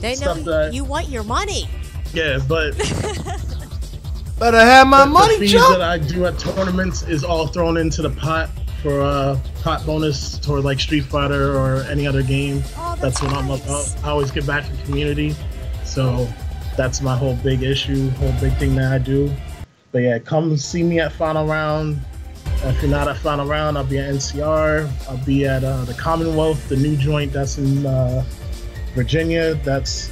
They stuff know that- you want your money. yeah, but Better have my the money, fees Chuck. that I do at tournaments is all thrown into the pot for pot bonus toward like Street Fighter or any other game. Oh, That's what I'm nice. about. I always give back to the community, so that's my whole big issue, whole big thing that I do. But yeah, come see me at Final Round. If you're not at Final Round, I'll be at NCR. I'll be at the Commonwealth, the new joint that's in Virginia. That's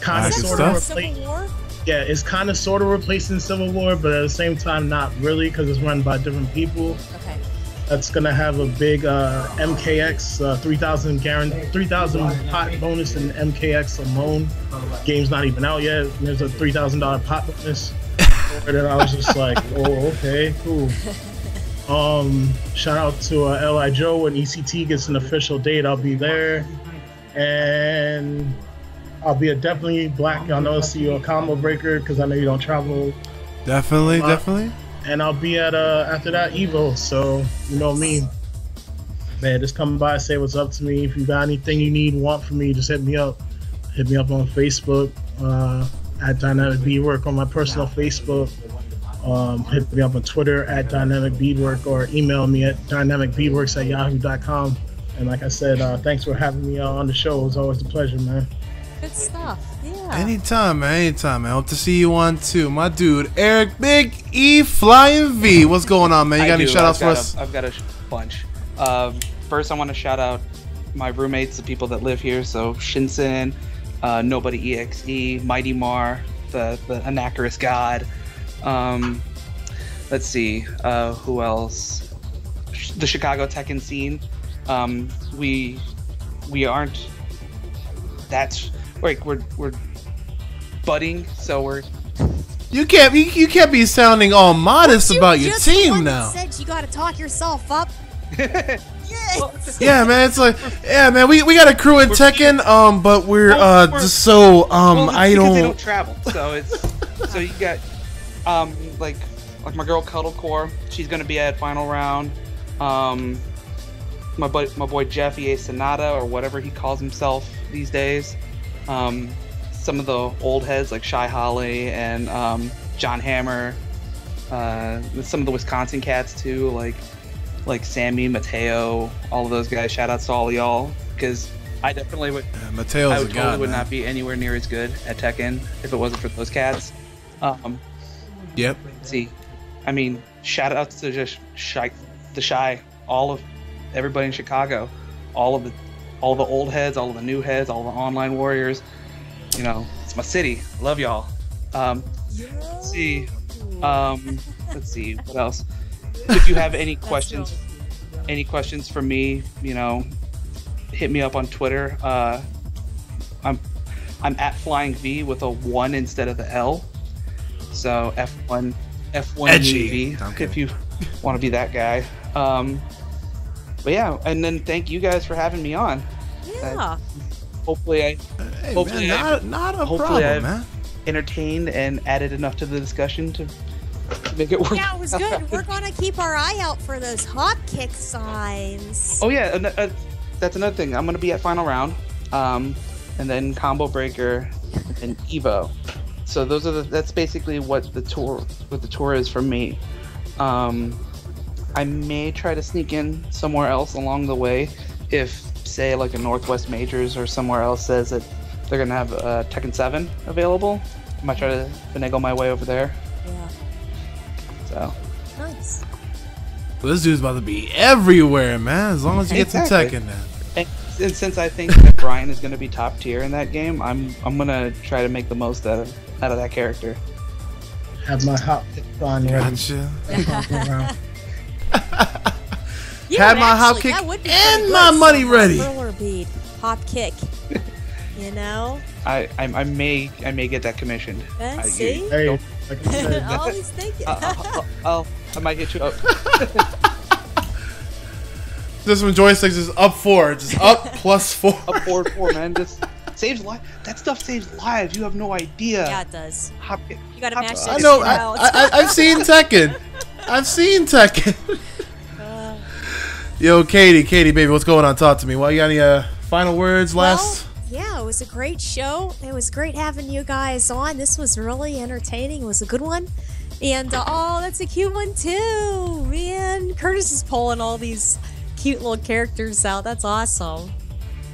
kind of Nice Is that good sort for of stuff. Civil War? Yeah, it's kind of sort of replacing Civil War, but at the same time, not really, because it's run by different people. Okay. That's gonna have a big MKX 3,000 pot bonus in MKX alone. Game's not even out yet. There's a $3,000 pot bonus. And I was just like, oh, okay, cool. Shout out to Li Joe. When ECT gets an official date, I'll be there, and I'll be definitely black. Y'all know, see you a combo breaker because I know you don't travel. Definitely. And I'll be at after that Evo. So you know me, man. Just come by, say what's up to me. If you got anything you want from me, just hit me up. Hit me up on Facebook at Dynamic Beadwork on my personal Facebook. Hit me up on Twitter at Dynamic Beadwork, or email me at dynamicbeadworks@yahoo.com. And like I said, thanks for having me on the show. It was always a pleasure, man. Good stuff. Yeah. Anytime, man. Hope to see you on too. My dude, Eric Big E Flying V. What's going on, man? You got any shout outs for us? I've got a bunch. First, I want to shout out my roommates, the people that live here. So Shinsen, Nobody EXE, Mighty Mar, the Anachorus God. Let's see, who else? The Chicago Tekken scene. We aren't that like we're budding, so we're. You can't be sounding all modest about your team now. Said you gotta talk yourself up. Yes. Yeah, man. It's like, yeah, man. We got a crew in Tekken, but we're just so I because don't. They don't travel, so it's so you got like my girl Cuddlecore. She's gonna be at final round. My boy Jeff EA Sonata, or whatever he calls himself these days. Some of the old heads like Shy Holly and John Hammer. Some of the Wisconsin cats too, like Sammy, Mateo, all of those guys. Shout outs to all of y'all, because I definitely would. Mateo's I would a totally god, would man. not be anywhere near as good at Tekken if it wasn't for those cats. Yep. See, I mean, shout outs to just Shy, all of everybody in Chicago, all the old heads, all of the new heads, all the online warriors. You know, it's my city. Love y'all. Let's see. Let's see what else. If you have any questions for me, you know, hit me up on Twitter. I'm at Flying V with a 1 instead of the L. So F1 Edgy. UV if you want to be that guy. But yeah, and then thank you guys for having me on. Yeah. Hopefully Man, not a problem, I've man. entertained and added enough to the discussion to make it work. Yeah, it was good. We're gonna keep our eye out for those hop kick signs. Oh yeah, that's another thing. I'm gonna be at final round, and then combo breaker and Evo. So that's basically what the tour is for me. I may try to sneak in somewhere else along the way if, say, like a Northwest Majors or somewhere else says that they're gonna have Tekken 7 available. I might try to finagle my way over there. Yeah. So. Nice. Well, this dude's about to be everywhere, man. As long as you get some Exactly. Tekken, man. And since I think that Brian is gonna be top tier in that game, I'm gonna try to make the most out of that character. Have my hop on ready. Gotcha. Yeah, Had my hop actually, kick that would be and pretty my good, money some, ready. Roller bead, hop kick. You know. I may get that commissioned. See. Hey, like I said, Always thinking. I might get you up. This one joysticks is up 4, just up +4. Up forward 4, man. Just saves lives. That stuff saves lives. You have no idea. Yeah, it does. Hop kick. You gotta Hop mash kick. that I know. shit out. I've seen Tekken. I've seen Tekken. Yo, Katie, baby, what's going on? Talk to me. Well, you got any final words? Last. Well, yeah, it was a great show. It was great having you guys on. This was really entertaining. It was a good one. And oh, that's a cute one too, man. Curtis is pulling all these cute little characters out. That's awesome.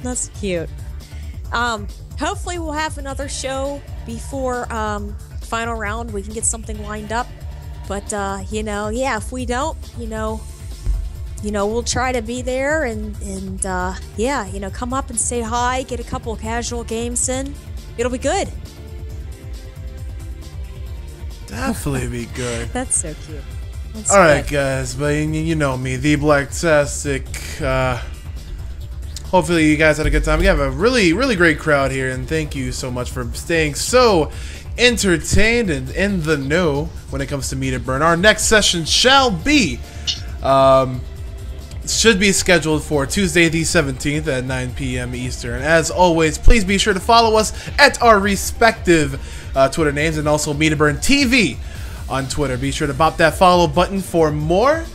That's cute. Hopefully we'll have another show before final round. We can get something lined up. But you know, yeah, if we don't, you know, we'll try to be there and yeah, you know, come up and say hi, get a couple of casual games in. It'll be good. definitely be good. That's so cute. That's All right, good. guys, but you know me, the Blacktastic. Hopefully you guys had a good time. We have a really, really great crowd here, and thank you so much for staying so entertained and in the know when it comes to Meet and Burn. Our next session shall be, should be scheduled for Tuesday the 17th at 9 p.m. Eastern. As always, please be sure to follow us at our respective Twitter names, and also Meet and Burn TV on Twitter. Be sure to bop that follow button for more.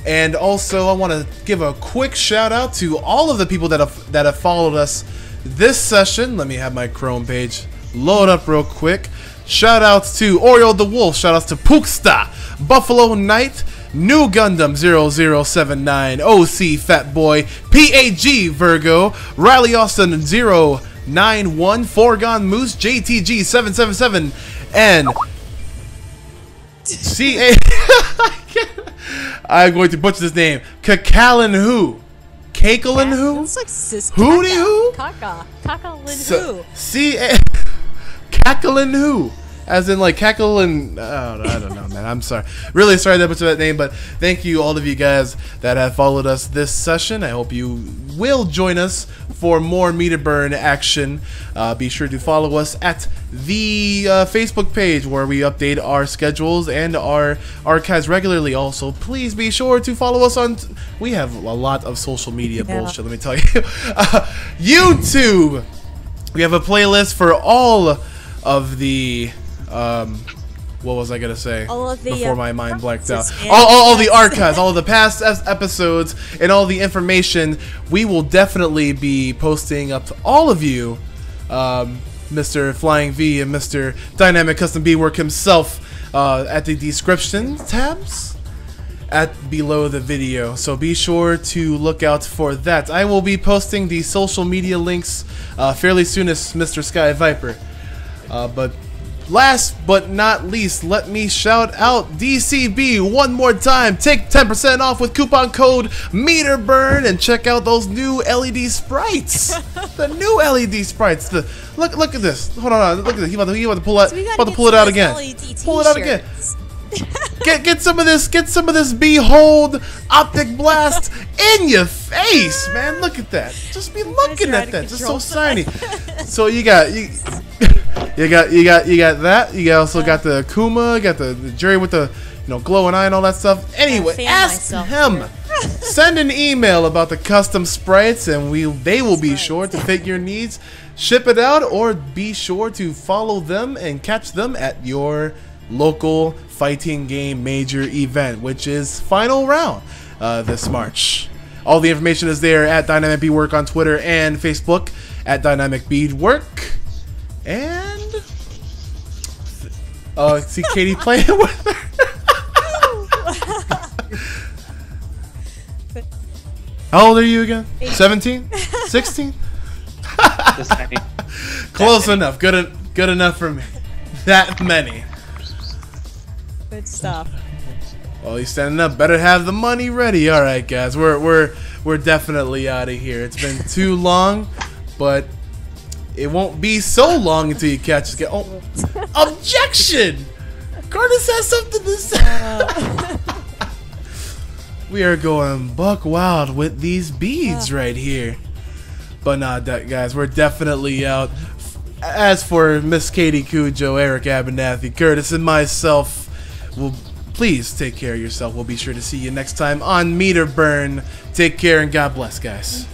And also, I want to give a quick shout out to all of the people that have followed us this session. Let me have my Chrome page load up real quick. Shout outs to Oriole the Wolf. Shout outs to Pooksta, Buffalo Knight, New Gundam 0079, OC Fat Boy, PAG Virgo, Riley Austin 091, Foregone Moose, JTG 777, and CA. I'm going to butcher this name. Kakalin Who? Kakalin Who? It's like sis. Hootie Who? Kaka. Kaka Lin So, Who? CA. Kakalin Who? As in like Kakalin. Oh, I don't know, man. I'm sorry. Really sorry to butcher that name, but thank you all of you guys that have followed us this session. I hope you will join us for more Meet and Burn action. Be sure to follow us at the Facebook page where we update our schedules and our archives regularly. Also, please be sure to follow us on. We have a lot of social media bullshit, let me tell you. YouTube. We have a playlist for all of the. What was I gonna say? All of the, before my mind blanked out. and- All the archives, all of the past episodes, and all the information we will definitely be posting up to all of you, Mr. Flying V and Mr. Dynamic Custom Beadwork himself, at the description tabs at below the video. So be sure to look out for that. I will be posting the social media links fairly soon as Mr. Sky Viper. But last but not least, let me shout out DCB one more time. Take 10% off with coupon code METERBURN and check out those new LED sprites. The new LED sprites. Look at this. Hold on. Look at this. He about to pull it. So we gotta About to get pull it some out of again. those LED Pull it out again. t-shirts. Get some of this. Get some of this. Behold, optic blast in your face, man. Look at that. Just be looking are at out that. of Just so control. shiny. So you got that. You also got the Akuma. You got the Jerry with the glowing eye and all that stuff. Anyway, fan ask myself him. here. Send an email about the custom sprites, and they will be sure to fit your needs. Ship it out, or be sure to follow them and catch them at your local fighting game major event, which is Final Round this March. All the information is there at Dynamic Beadwork on Twitter and Facebook at Dynamic Beadwork. And see Katie playing with her. How old are you again? 17? 16? Just saying. Close enough. Good enough for me. That many. Good stuff. Well, he's standing up. Better have the money ready. All right, guys. We're definitely out of here. It's been too long, but it won't be so long until you catch us. Oh, objection! Curtis has something to say. We are going buck wild with these beads right here. But nah, guys, we're definitely out. As for Miss Katie Cujo, Eric Abernathy, Curtis, and myself, please take care of yourself. We'll be sure to see you next time on Meet or Burn. Take care and God bless, guys.